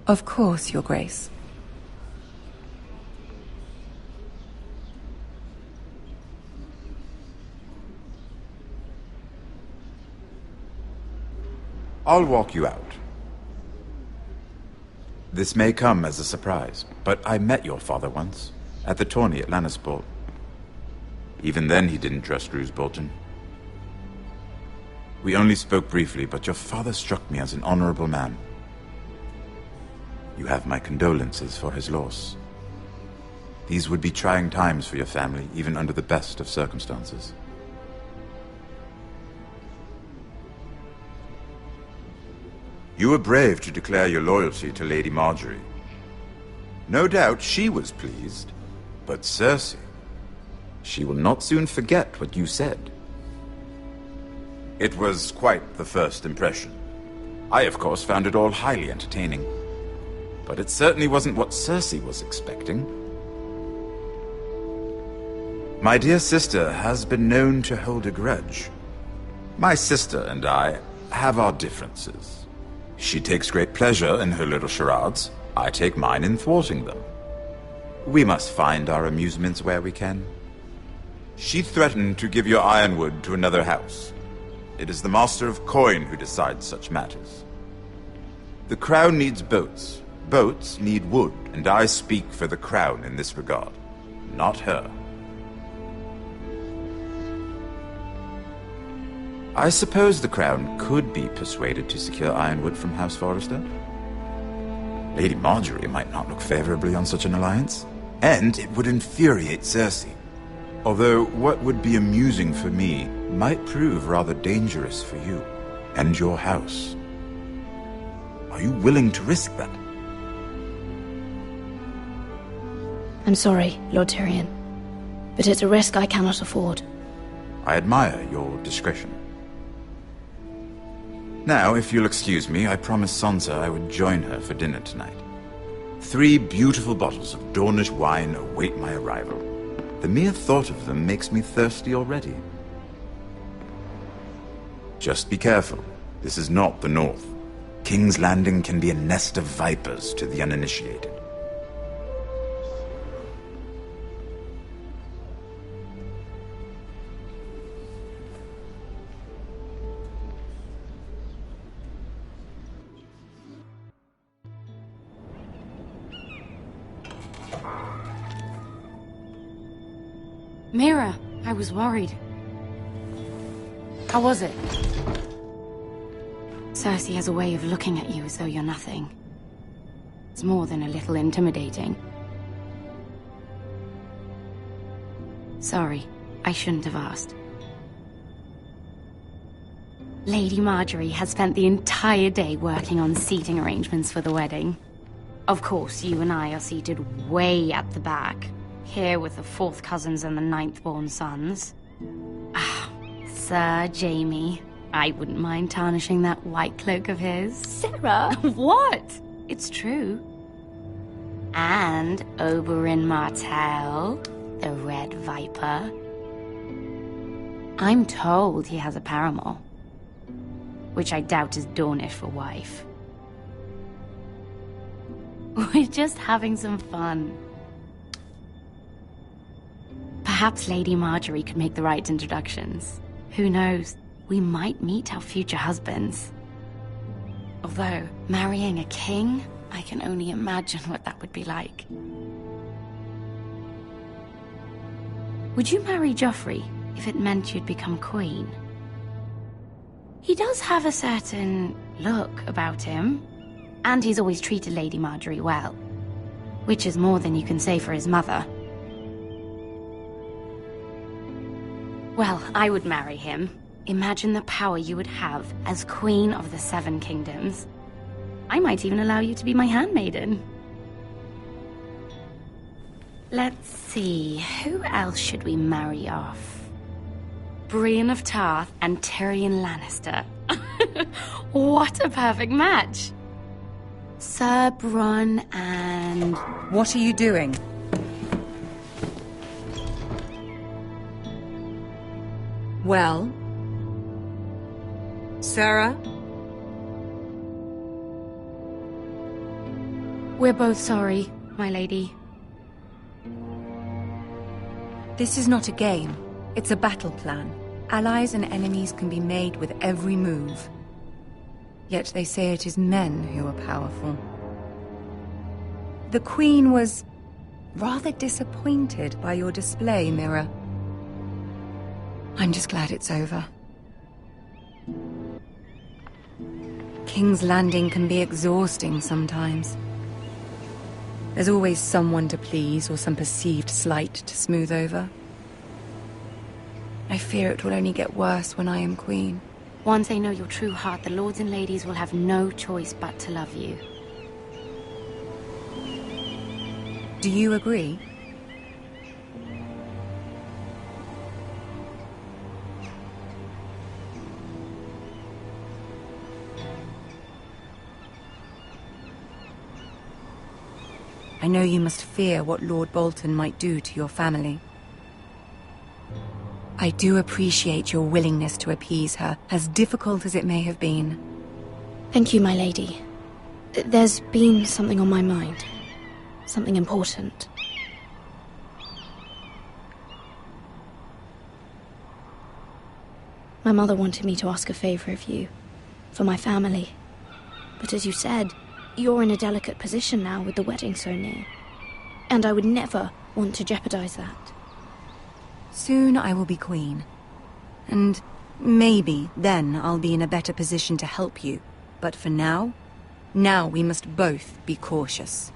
Of course, Your Grace. I'll walk you out. This may come as a surprise, but I met your father once, at the tourney at Lannisport. Even then he didn't trust Roose Bolton. We only spoke briefly, but your father struck me as an honorable man. You have my condolences for his loss. These would be trying times for your family, even under the best of circumstances. You were brave to declare your loyalty to Lady Margaery. No doubt she was pleased, but Cersei, she will not soon forget what you said. It was quite the first impression. I, of course, found it all highly entertaining. But it certainly wasn't what Cersei was expecting. My dear sister has been known to hold a grudge. My sister and I have our differences. She takes great pleasure in her little charades. I take mine in thwarting them. We must find our amusements where we can. She threatened to give your ironwood to another house. It is the Master of Coin who decides such matters. The Crown needs boats. Boats need wood, and I speak for the Crown in this regard, not her. I suppose the Crown could be persuaded to secure ironwood from House Forrester. Lady Margaery might not look favorably on such an alliance, and it would infuriate Cersei. Although what would be amusing for me might prove rather dangerous for you and your house. Are you willing to risk that? I'm sorry, Lord Tyrion, but it's a risk I cannot afford. I admire your discretion. Now, if you'll excuse me, I promised Sansa I would join her for dinner tonight. 3 beautiful bottles of Dornish wine await my arrival. The mere thought of them makes me thirsty already. Just be careful. This is not the North. King's Landing can be a nest of vipers to the uninitiated. Mira, I was worried. How was it? Cersei has a way of looking at you as though you're nothing. It's more than a little intimidating. Sorry, I shouldn't have asked. Lady Margaery has spent the entire day working on seating arrangements for the wedding. Of course, you and I are seated way at the back. Here with the 4th cousins and the 9th-born sons. Ah, Sir Jaime. I wouldn't mind tarnishing that white cloak of his. Sarah! What? It's true. And Oberyn Martell, the Red Viper. I'm told he has a paramour, which I doubt is Dornish for wife. We're just having some fun. Perhaps Lady Margaery could make the right introductions. Who knows? We might meet our future husbands. Although, marrying a king, I can only imagine what that would be like. Would you marry Joffrey if it meant you'd become queen? He does have a certain look about him, and he's always treated Lady Margaery well, which is more than you can say for his mother. Well, I would marry him. Imagine the power you would have as Queen of the 7 Kingdoms. I might even allow you to be my handmaiden. Let's see, who else should we marry off? Brienne of Tarth and Tyrion Lannister. What a perfect match! Sir Bronn and... What are you doing? Well? Sarah? We're both sorry, my lady. This is not a game. It's a battle plan. Allies and enemies can be made with every move. Yet they say it is men who are powerful. The Queen was rather disappointed by your display, Mira. I'm just glad it's over. King's Landing can be exhausting sometimes. There's always someone to please or some perceived slight to smooth over. I fear it will only get worse when I am queen. Once they know your true heart, the lords and ladies will have no choice but to love you. Do you agree? I know you must fear what Lord Bolton might do to your family. I do appreciate your willingness to appease her, as difficult as it may have been. Thank you, my lady. There's been something on my mind. Something important. My mother wanted me to ask a favor of you. For my family. But as you said, you're in a delicate position now with the wedding so near. And I would never want to jeopardize that. Soon I will be queen. And maybe then I'll be in a better position to help you. But for now we must both be cautious.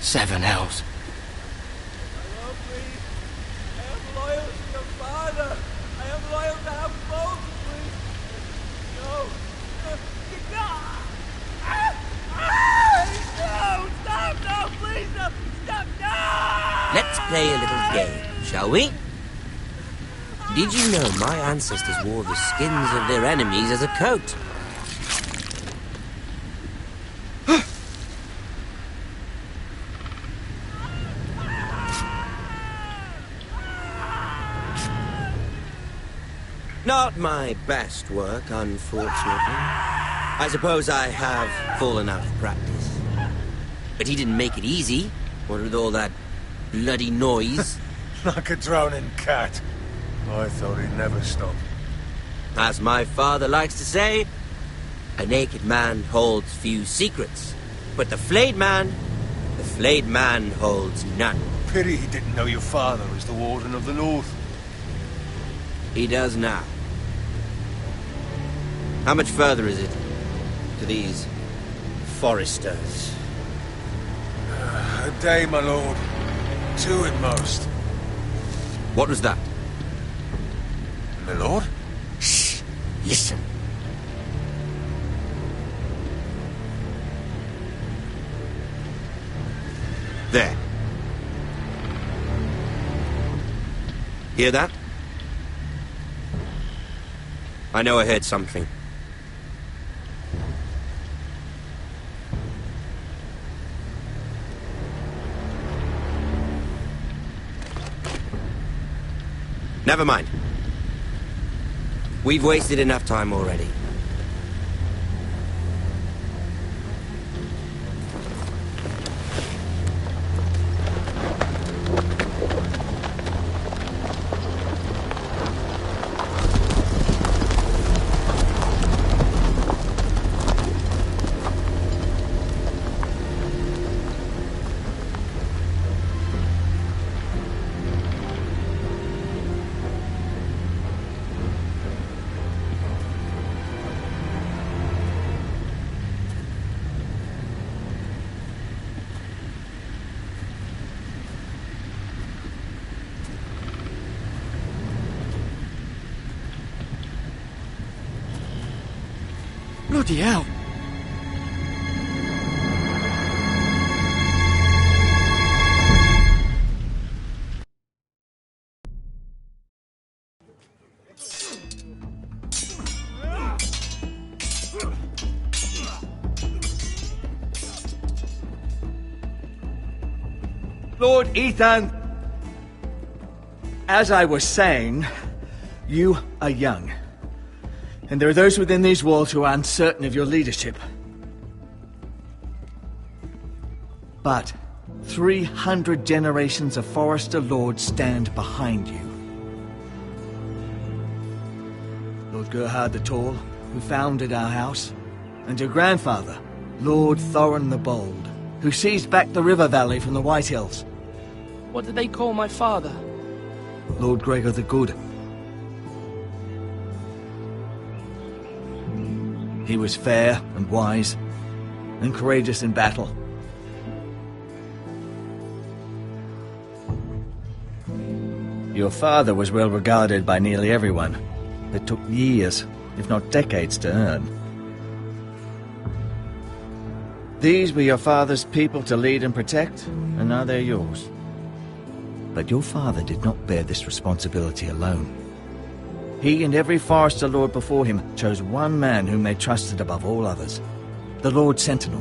Seven hells. Let's play a little game, shall we? Did you know my ancestors wore the skins of their enemies as a coat? Not my best work, unfortunately. I suppose I have fallen out of practice. But he didn't make it easy, what with all that bloody noise. Like a drowning cat. I thought he'd never stop. As my father likes to say, a naked man holds few secrets. But the flayed man holds none. Pity he didn't know your father was the Warden of the North. He does now. How much further is it to these foresters? A day, my lord. 2 at most. What was that? My lord? Shh! Listen. There. Hear that? I know I heard something. Never mind. We've wasted enough time already. Bloody hell! Lord Ethan! As I was saying, you are young. And there are those within these walls who are uncertain of your leadership. But 300 generations of Forrester Lords stand behind you. Lord Gerhard the Tall, who founded our house, and your grandfather, Lord Thorin the Bold, who seized back the river valley from the White Hills. What did they call my father? Lord Gregor the Good. He was fair and wise, and courageous in battle. Your father was well regarded by nearly everyone. It took years, if not decades, to earn. These were your father's people to lead and protect, and now they're yours. But your father did not bear this responsibility alone. He and every Forrester Lord before him chose one man whom they trusted above all others, the Lord Sentinel.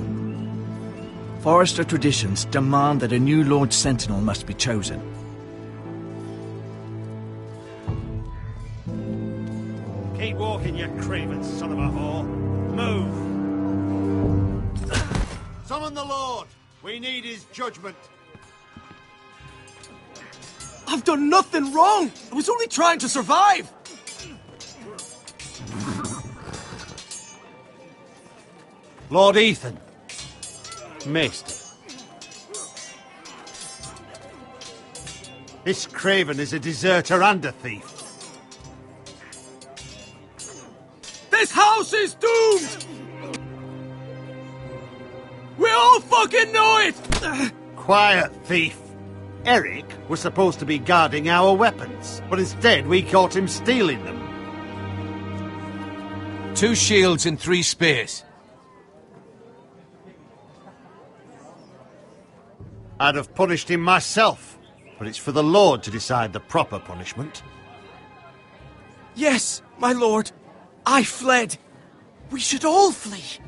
Forrester traditions demand that a new Lord Sentinel must be chosen. Keep walking, you craven son of a whore. Move! Summon the Lord! We need his judgment. I've done nothing wrong! I was only trying to survive! Lord Ethan. Missed. This craven is a deserter and a thief. This house is doomed! We all fucking know it! Quiet, thief. Eric was supposed to be guarding our weapons, but instead we caught him stealing them. 2 shields and 3 spears. I'd have punished him myself, but it's for the Lord to decide the proper punishment. Yes, my lord. I fled. We should all flee.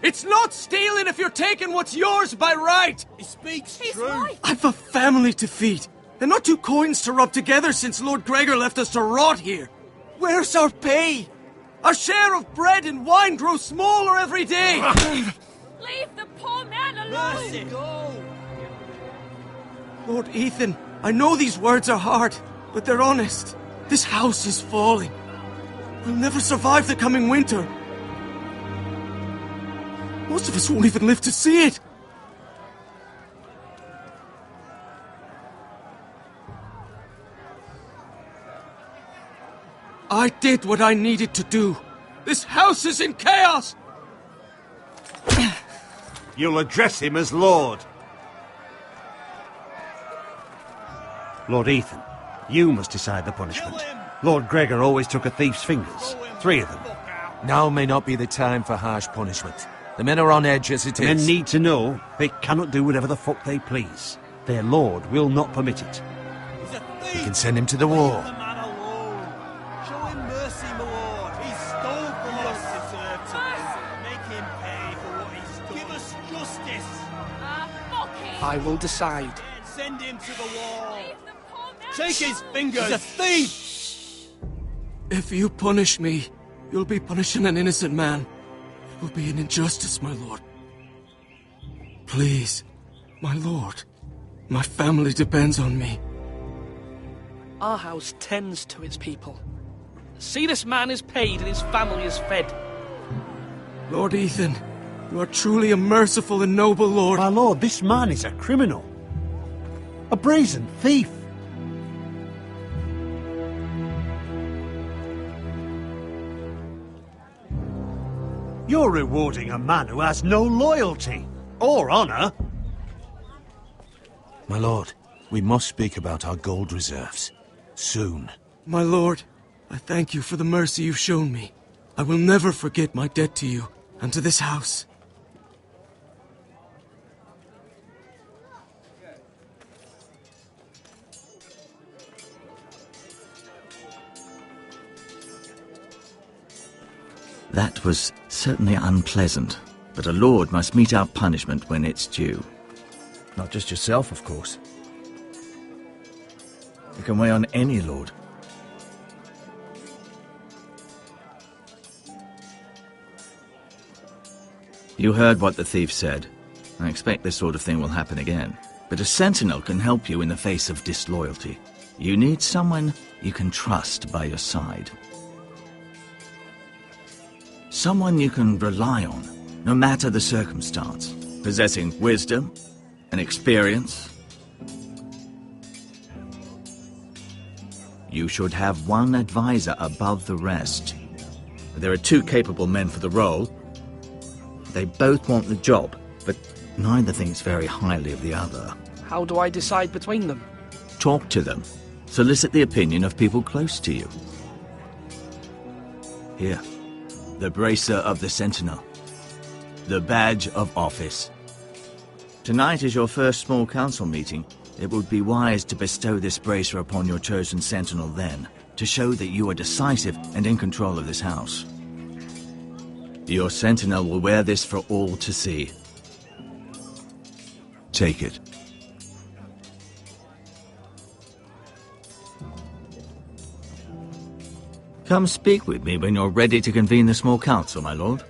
It's not stealing if you're taking what's yours by right. He speaks true. I've a family to feed. And not 2 coins to rub together since Lord Gregor left us to rot here. Where's our pay? Our share of bread and wine grows smaller every day. Leave the poor man alone! Mercy, go! Lord Ethan, I know these words are hard, but they're honest. This house is falling. We'll never survive the coming winter. Most of us won't even live to see it. I did what I needed to do. This house is in chaos! You'll address him as Lord. Lord Ethan, you must decide the punishment. Lord Gregor always took a thief's fingers. 3 of them. Now may not be the time for harsh punishment. The men are on edge as it is. Men need to know they cannot do whatever the fuck they please. Their lord will not permit it. He's a thief! We can send him to the war. Leave the man alone. Show him mercy, my lord. He stole from us. Deserve to make him pay for what he's done. Give us justice. I will decide. Send him to the wall. Take his fingers. He's a thief. If you punish me, you'll be punishing an innocent man. It will be an injustice, my lord. Please, my lord. My family depends on me. Our house tends to its people. See, this man is paid and his family is fed. Lord Ethan, you are truly a merciful and noble lord. My lord, this man is a criminal. A brazen thief. You're rewarding a man who has no loyalty or honor. My lord, we must speak about our gold reserves. Soon. My lord, I thank you for the mercy you've shown me. I will never forget my debt to you and to this house. That was certainly unpleasant, but a lord must mete out punishment when it's due. Not just yourself, of course. It can weigh on any lord. You heard what the thief said. I expect this sort of thing will happen again. But a sentinel can help you in the face of disloyalty. You need someone you can trust by your side. Someone you can rely on, no matter the circumstance, possessing wisdom and experience. You should have one advisor above the rest. There are 2 capable men for the role. They both want the job, but neither thinks very highly of the other. How do I decide between them? Talk to them. Solicit the opinion of people close to you. Here. The bracer of the Sentinel. The badge of office. Tonight is your first small council meeting. It would be wise to bestow this bracer upon your chosen Sentinel then, to show that you are decisive and in control of this house. Your Sentinel will wear this for all to see. Take it. Come speak with me when you're ready to convene the small council, my lord.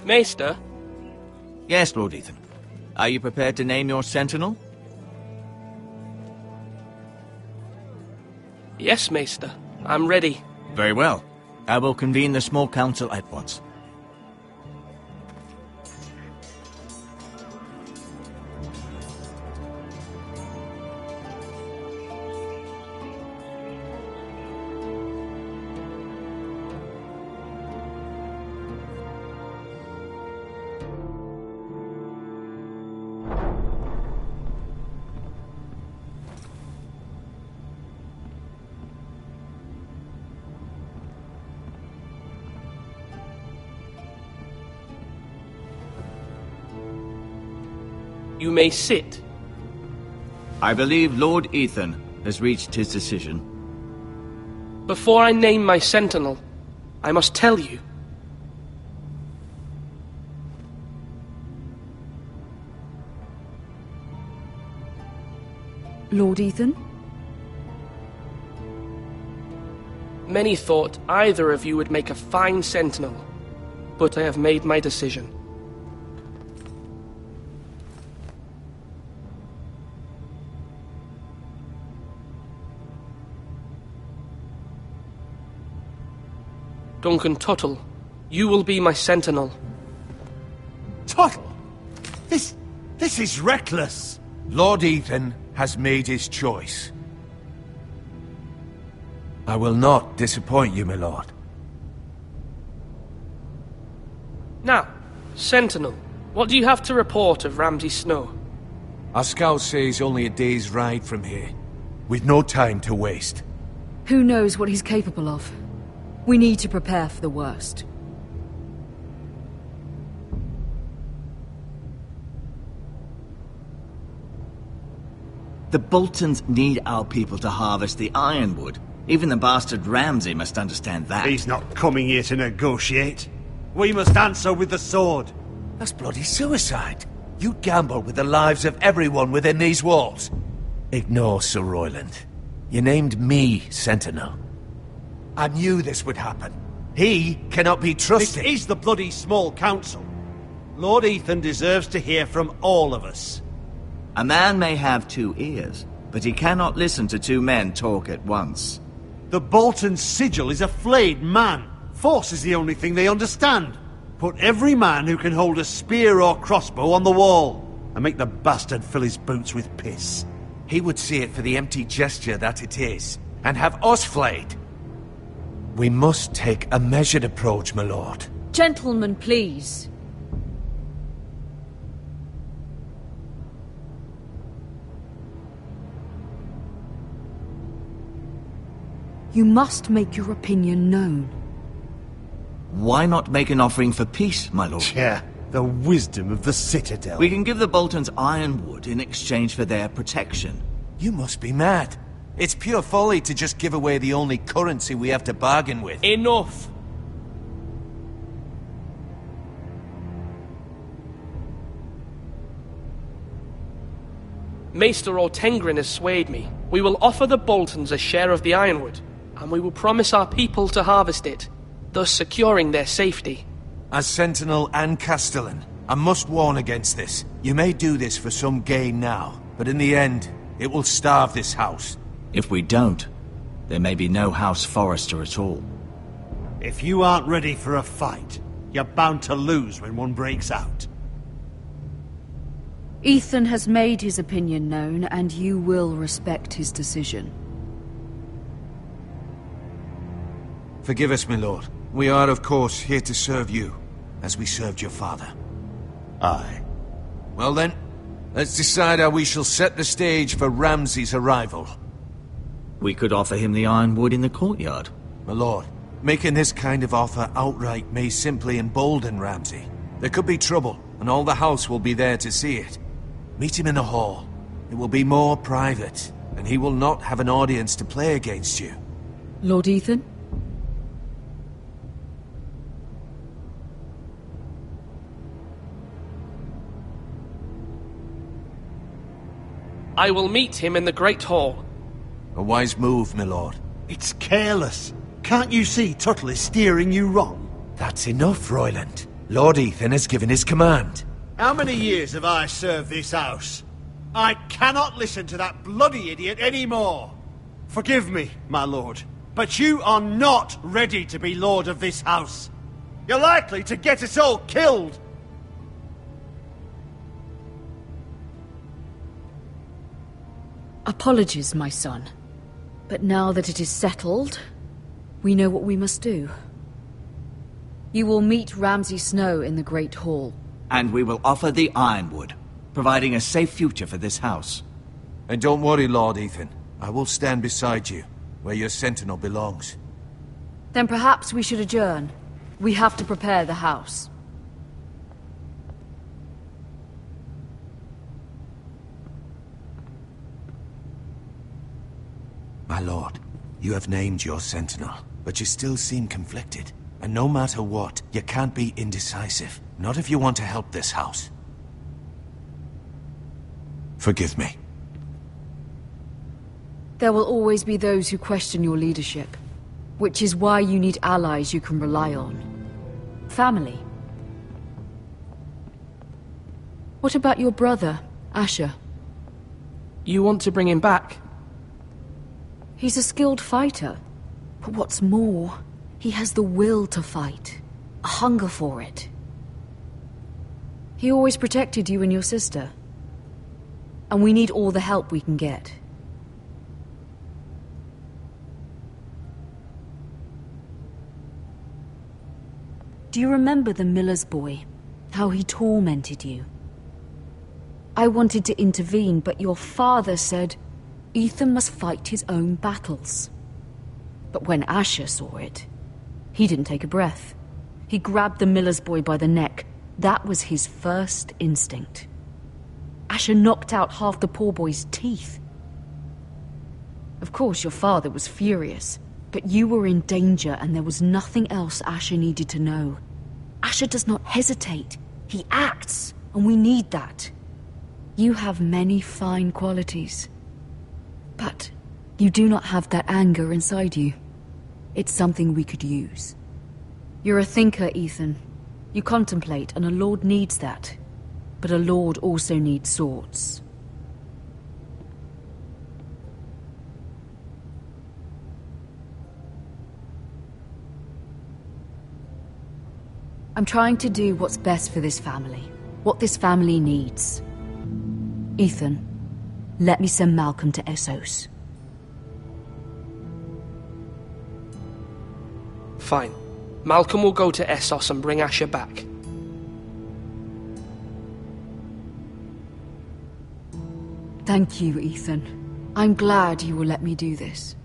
Maester? Yes, Lord Ethan. Are you prepared to name your sentinel? Yes, Maester. I'm ready. Very well. I will convene the small council at once. You may sit. I believe Lord Ethan has reached his decision. Before I name my sentinel, I must tell you. Lord Ethan? Many thought either of you would make a fine sentinel, but I have made my decision. Duncan Tuttle, you will be my sentinel. Tuttle? This is reckless. Lord Ethan has made his choice. I will not disappoint you, my lord. Now, sentinel, what do you have to report of Ramsay Snow? Our scouts say he's only a day's ride from here. We've no time to waste. Who knows what he's capable of? We need to prepare for the worst. The Boltons need our people to harvest the ironwood. Even the bastard Ramsay must understand that. He's not coming here to negotiate. We must answer with the sword. That's bloody suicide. You gamble with the lives of everyone within these walls. Ignore Sir Royland. You named me Sentinel. I knew this would happen. He cannot be trusted. This is the bloody small council. Lord Ethan deserves to hear from all of us. A man may have 2 ears, but he cannot listen to 2 men talk at once. The Bolton sigil is a flayed man. Force is the only thing they understand. Put every man who can hold a spear or crossbow on the wall, and make the bastard fill his boots with piss. He would see it for the empty gesture that it is, and have us flayed. We must take a measured approach, my lord. Gentlemen, please. You must make your opinion known. Why not make an offering for peace, my lord? Yeah, the wisdom of the Citadel. We can give the Boltons ironwood in exchange for their protection. You must be mad. It's pure folly to just give away the only currency we have to bargain with. Enough! Maester Ortengrin has swayed me. We will offer the Boltons a share of the ironwood, and we will promise our people to harvest it, thus securing their safety. As Sentinel and Castellan, I must warn against this. You may do this for some gain now, but in the end, it will starve this house. If we don't, there may be no House Forrester at all. If you aren't ready for a fight, you're bound to lose when one breaks out. Ethan has made his opinion known, and you will respect his decision. Forgive us, my lord. We are, of course, here to serve you, as we served your father. Aye. Well then, let's decide how we shall set the stage for Ramsay's arrival. We could offer him the ironwood in the courtyard. My lord, making this kind of offer outright may simply embolden Ramsay. There could be trouble, and all the house will be there to see it. Meet him in the hall. It will be more private, and he will not have an audience to play against you. Lord Ethan? I will meet him in the Great Hall. A wise move, my lord. It's careless. Can't you see Tuttle is steering you wrong? That's enough, Royland. Lord Ethan has given his command. How many years have I served this house? I cannot listen to that bloody idiot anymore. Forgive me, my lord, but you are not ready to be lord of this house. You're likely to get us all killed. Apologies, my son. But now that it is settled, we know what we must do. You will meet Ramsay Snow in the Great Hall. And we will offer the ironwood, providing a safe future for this house. And don't worry, Lord Ethan. I will stand beside you, where your sentinel belongs. Then perhaps we should adjourn. We have to prepare the house. My lord, you have named your sentinel, but you still seem conflicted. And no matter what, you can't be indecisive. Not if you want to help this house. Forgive me. There will always be those who question your leadership, which is why you need allies you can rely on. Family. What about your brother, Asher? You want to bring him back? He's a skilled fighter. But what's more, he has the will to fight. A hunger for it. He always protected you and your sister. And we need all the help we can get. Do you remember the miller's boy? How he tormented you? I wanted to intervene, but your father said Ethan must fight his own battles. But when Asher saw it, he didn't take a breath. He grabbed the miller's boy by the neck. That was his first instinct. Asher knocked out half the poor boy's teeth. Of course, your father was furious, but you were in danger and there was nothing else Asher needed to know. Asher does not hesitate. He acts, and we need that. You have many fine qualities. But you do not have that anger inside you. It's something we could use. You're a thinker, Ethan. You contemplate, and a lord needs that. But a lord also needs swords. I'm trying to do what's best for this family. What this family needs. Ethan, let me send Malcolm to Essos. Fine. Malcolm will go to Essos and bring Asher back. Thank you, Ethan. I'm glad you will let me do this.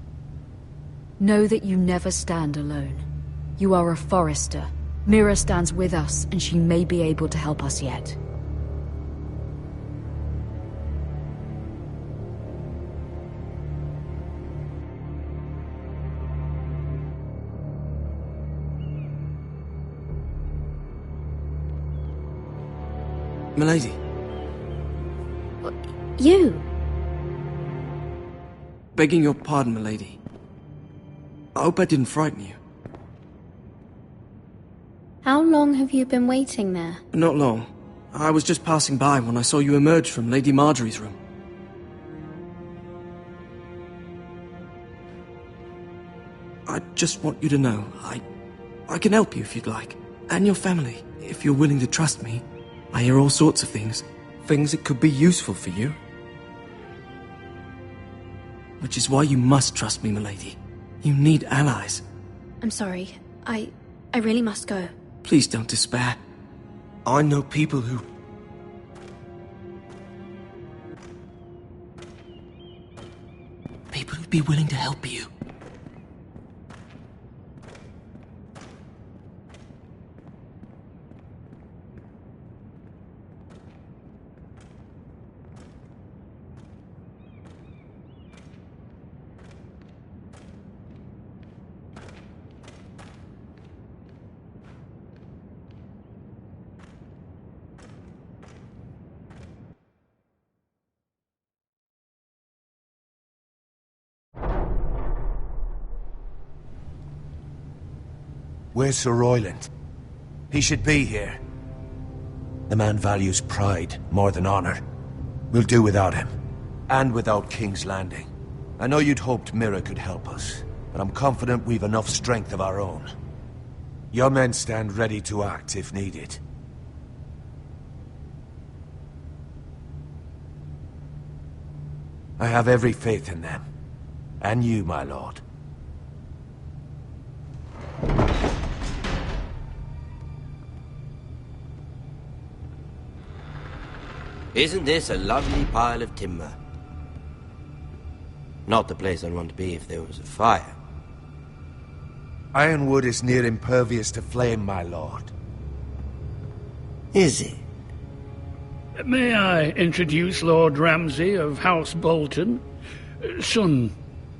Know that you never stand alone. You are a Forrester. Mira stands with us, and she may be able to help us yet. Milady. You? Begging your pardon, milady. I hope I didn't frighten you. How long have you been waiting there? Not long. I was just passing by when I saw you emerge from Lady Marjorie's room. I just want you to know, I can help you if you'd like. And your family, if you're willing to trust me. I hear all sorts of things. Things that could be useful for you. Which is why you must trust me, milady. You need allies. I'm sorry. I really must go. Please don't despair. I know people who'd be willing to help you. Where's Sir Royland? He should be here. The man values pride more than honor. We'll do without him. And without King's Landing. I know you'd hoped Mira could help us, but I'm confident we've enough strength of our own. Your men stand ready to act if needed. I have every faith in them. And you, my lord. Isn't this a lovely pile of timber? Not the place I'd want to be if there was a fire. Ironwood is near impervious to flame, my lord. Is it? May I introduce Lord Ramsay of House Bolton, son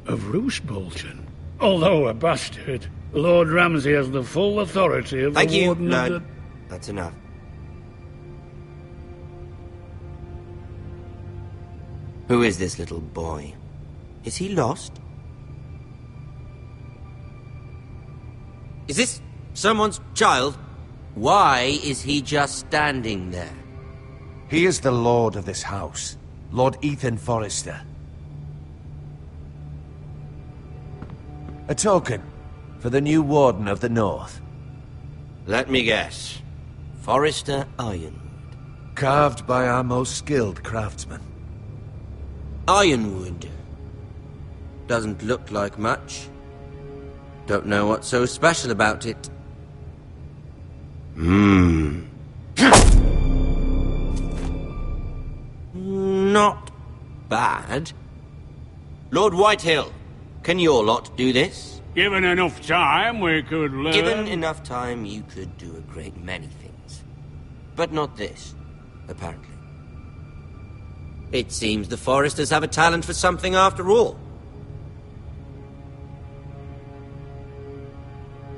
of Roose Bolton. Although a bastard, Lord Ramsay has the full authority of the Warden of the... That's enough. Who is this little boy? Is he lost? Is this someone's child? Why is he just standing there? He is the lord of this house, Lord Ethan Forrester. A token for the new Warden of the North. Let me guess. Forrester Ironwood. Carved by our most skilled craftsmen. Ironwood. Doesn't look like much. Don't know what's so special about it. Not bad. Lord Whitehill, can your lot do this? Given enough time, we could learn... Given enough time, you could do a great many things. But not this, apparently. It seems the Forresters have a talent for something after all.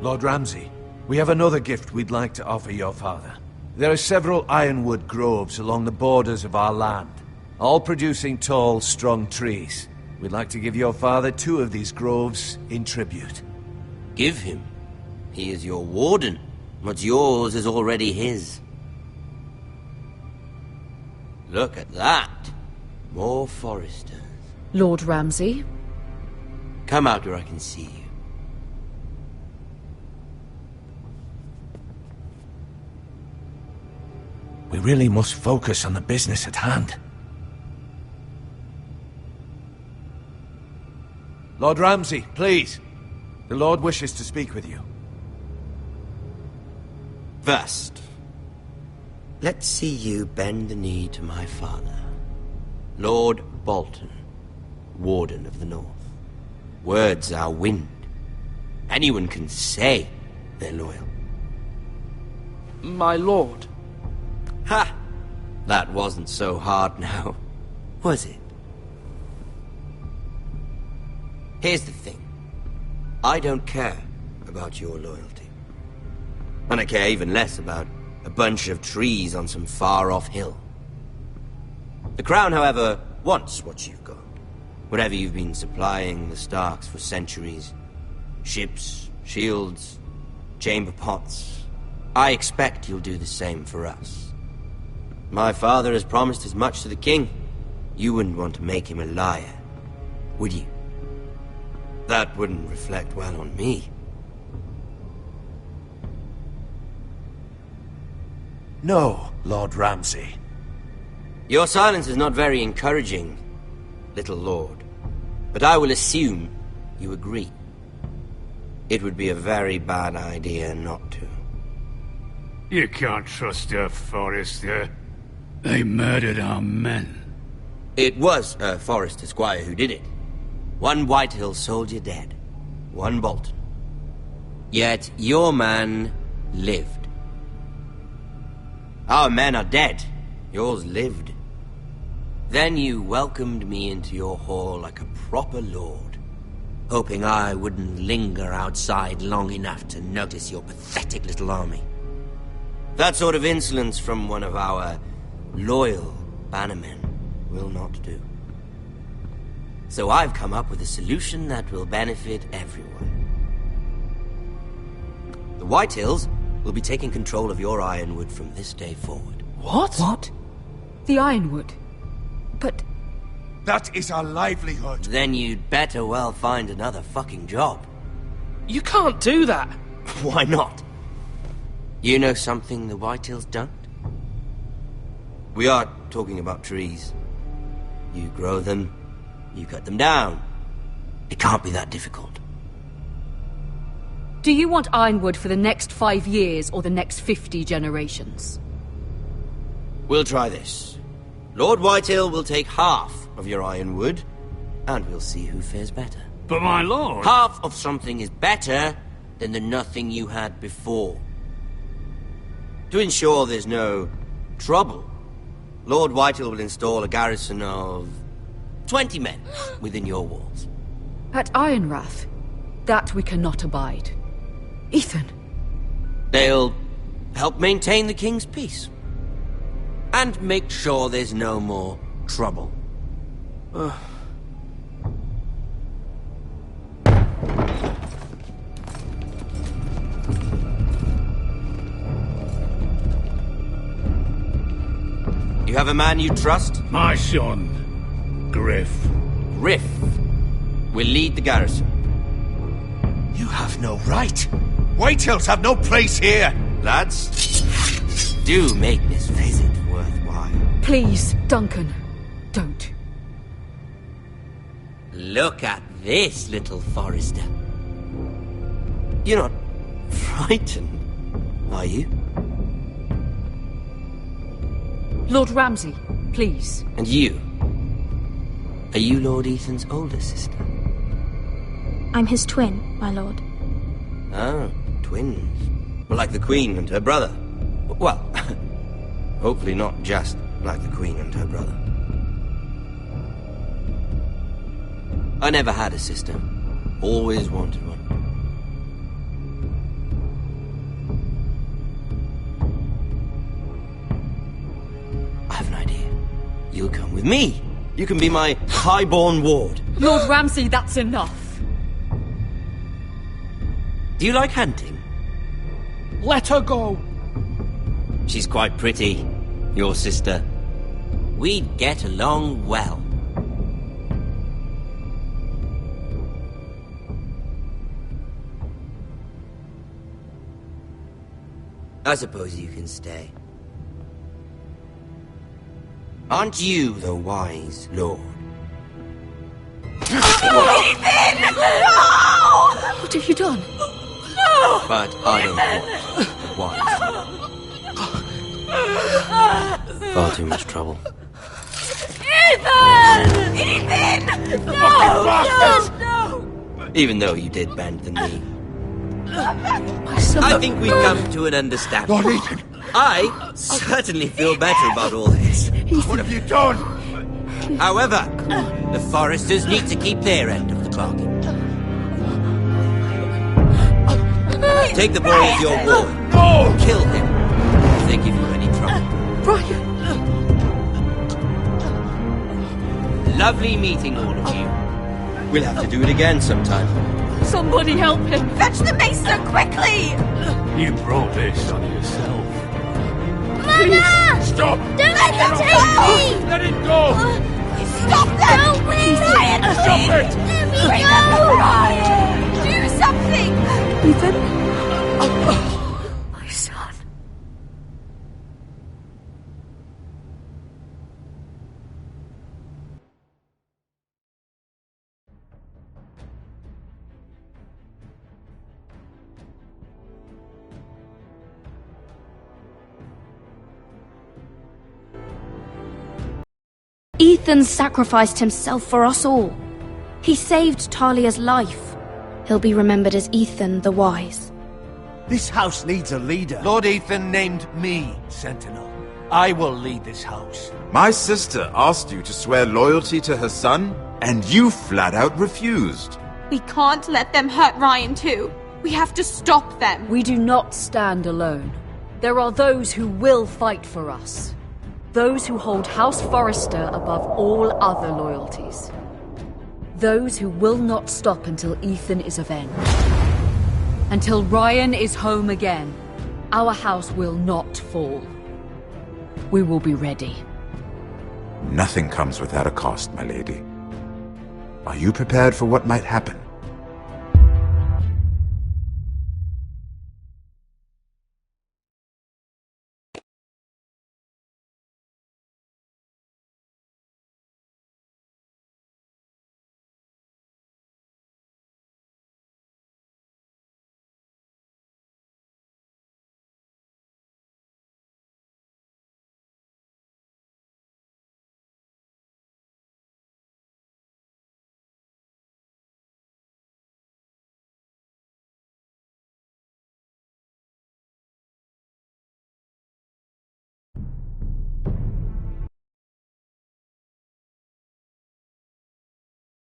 Lord Ramsay, we have another gift we'd like to offer your father. There are several ironwood groves along the borders of our land, all producing tall, strong trees. We'd like to give your father 2 of these groves in tribute. Give him? He is your warden. What's yours is already his. Look at that. More Forresters. Lord Ramsay? Come out where I can see you. We really must focus on the business at hand. Lord Ramsay, please. The Lord wishes to speak with you. First, let's see you bend the knee to my father, Lord Bolton, Warden of the North. Words are wind. Anyone can say they're loyal. My lord. Ha! That wasn't so hard now, was it? Here's the thing. I don't care about your loyalty. And I care even less about a bunch of trees on some far-off hill. The Crown, however, wants what you've got. Whatever you've been supplying the Starks for centuries. Ships, shields, chamber pots. I expect you'll do the same for us. My father has promised as much to the king. You wouldn't want to make him a liar, would you? That wouldn't reflect well on me. No, Lord Ramsay. Your silence is not very encouraging, little lord. But I will assume you agree. It would be a very bad idea not to. You can't trust her, Forrester. They murdered our men. It was a Forrester squire who did it. One Whitehill soldier dead. One Bolton. Yet your man lived. Our men are dead. Yours lived. Then you welcomed me into your hall like a proper lord, hoping I wouldn't linger outside long enough to notice your pathetic little army. That sort of insolence from one of our loyal bannermen will not do. So I've come up with a solution that will benefit everyone. The Whitehills will be taking control of your Ironwood from this day forward. What? What? The Ironwood? But... That is our livelihood. Then you'd better well find another fucking job. You can't do that. Why not? You know something the Whitehills don't? We are talking about trees. You grow them, you cut them down. It can't be that difficult. Do you want Ironwood for the next 5 years or the next 50 generations? We'll try this. Lord Whitehill will take half of your Ironwood, and we'll see who fares better. But my lord... Half of something is better than the nothing you had before. To ensure there's no trouble, Lord Whitehill will install a garrison of 20 men within your walls. At Ironrath? That we cannot abide. Ethan. They'll help maintain the king's peace. And make sure there's no more trouble. You have a man you trust? My son, Griff. Griff will lead the garrison. You have no right. Whitehills have no place here. Lads, do make this visit worthwhile. Please, Duncan, don't. Look at this, little Forrester. You're not frightened, are you? Lord Ramsay, please. And you? Are you Lord Ethan's older sister? I'm his twin, my lord. Oh, twins. Well, like the Queen and her brother. Well, hopefully not just like the Queen and her brother. I never had a sister. Always wanted one. I have an idea. You'll come with me. You can be my highborn ward. Lord Ramsay, that's enough. Do you like hunting? Let her go. She's quite pretty, your sister. We'd get along well. I suppose you can stay. Aren't you the wise lord? Ethan! No! What have you done? No! But I don't want the wise. Far too much trouble. Ethan! Ethan! No! No! Even though you did bend the knee. My son. I think we've come to an understanding. Lord Ethan! I certainly feel better about all this. What have you done? However, the Foresters need to keep their end of the bargain. Take the boy as your ward. No! Kill him if they give you any trouble. Brian! Lovely meeting all of you. We'll have to do it again sometime. Somebody help him! Fetch the maester, quickly! You brought this on yourself. Mama! Stop! Don't let them take me! Let it go! Stop them! Don't wait! Ryan, Stop please! it! Let me Bring go! them to Ryan! Do something! Ethan? My son. Ethan sacrificed himself for us all. He saved Talia's life. He'll be remembered as Ethan the Wise. This house needs a leader. Lord Ethan named me Sentinel. I will lead this house. My sister asked you to swear loyalty to her son, and you flat out refused. We can't let them hurt Ryan too. We have to stop them. We do not stand alone. There are those who will fight for us. Those who hold House Forrester above all other loyalties. Those who will not stop until Ethan is avenged. Until Ryan is home again, our house will not fall. We will be ready. Nothing comes without a cost, my lady. Are you prepared for what might happen?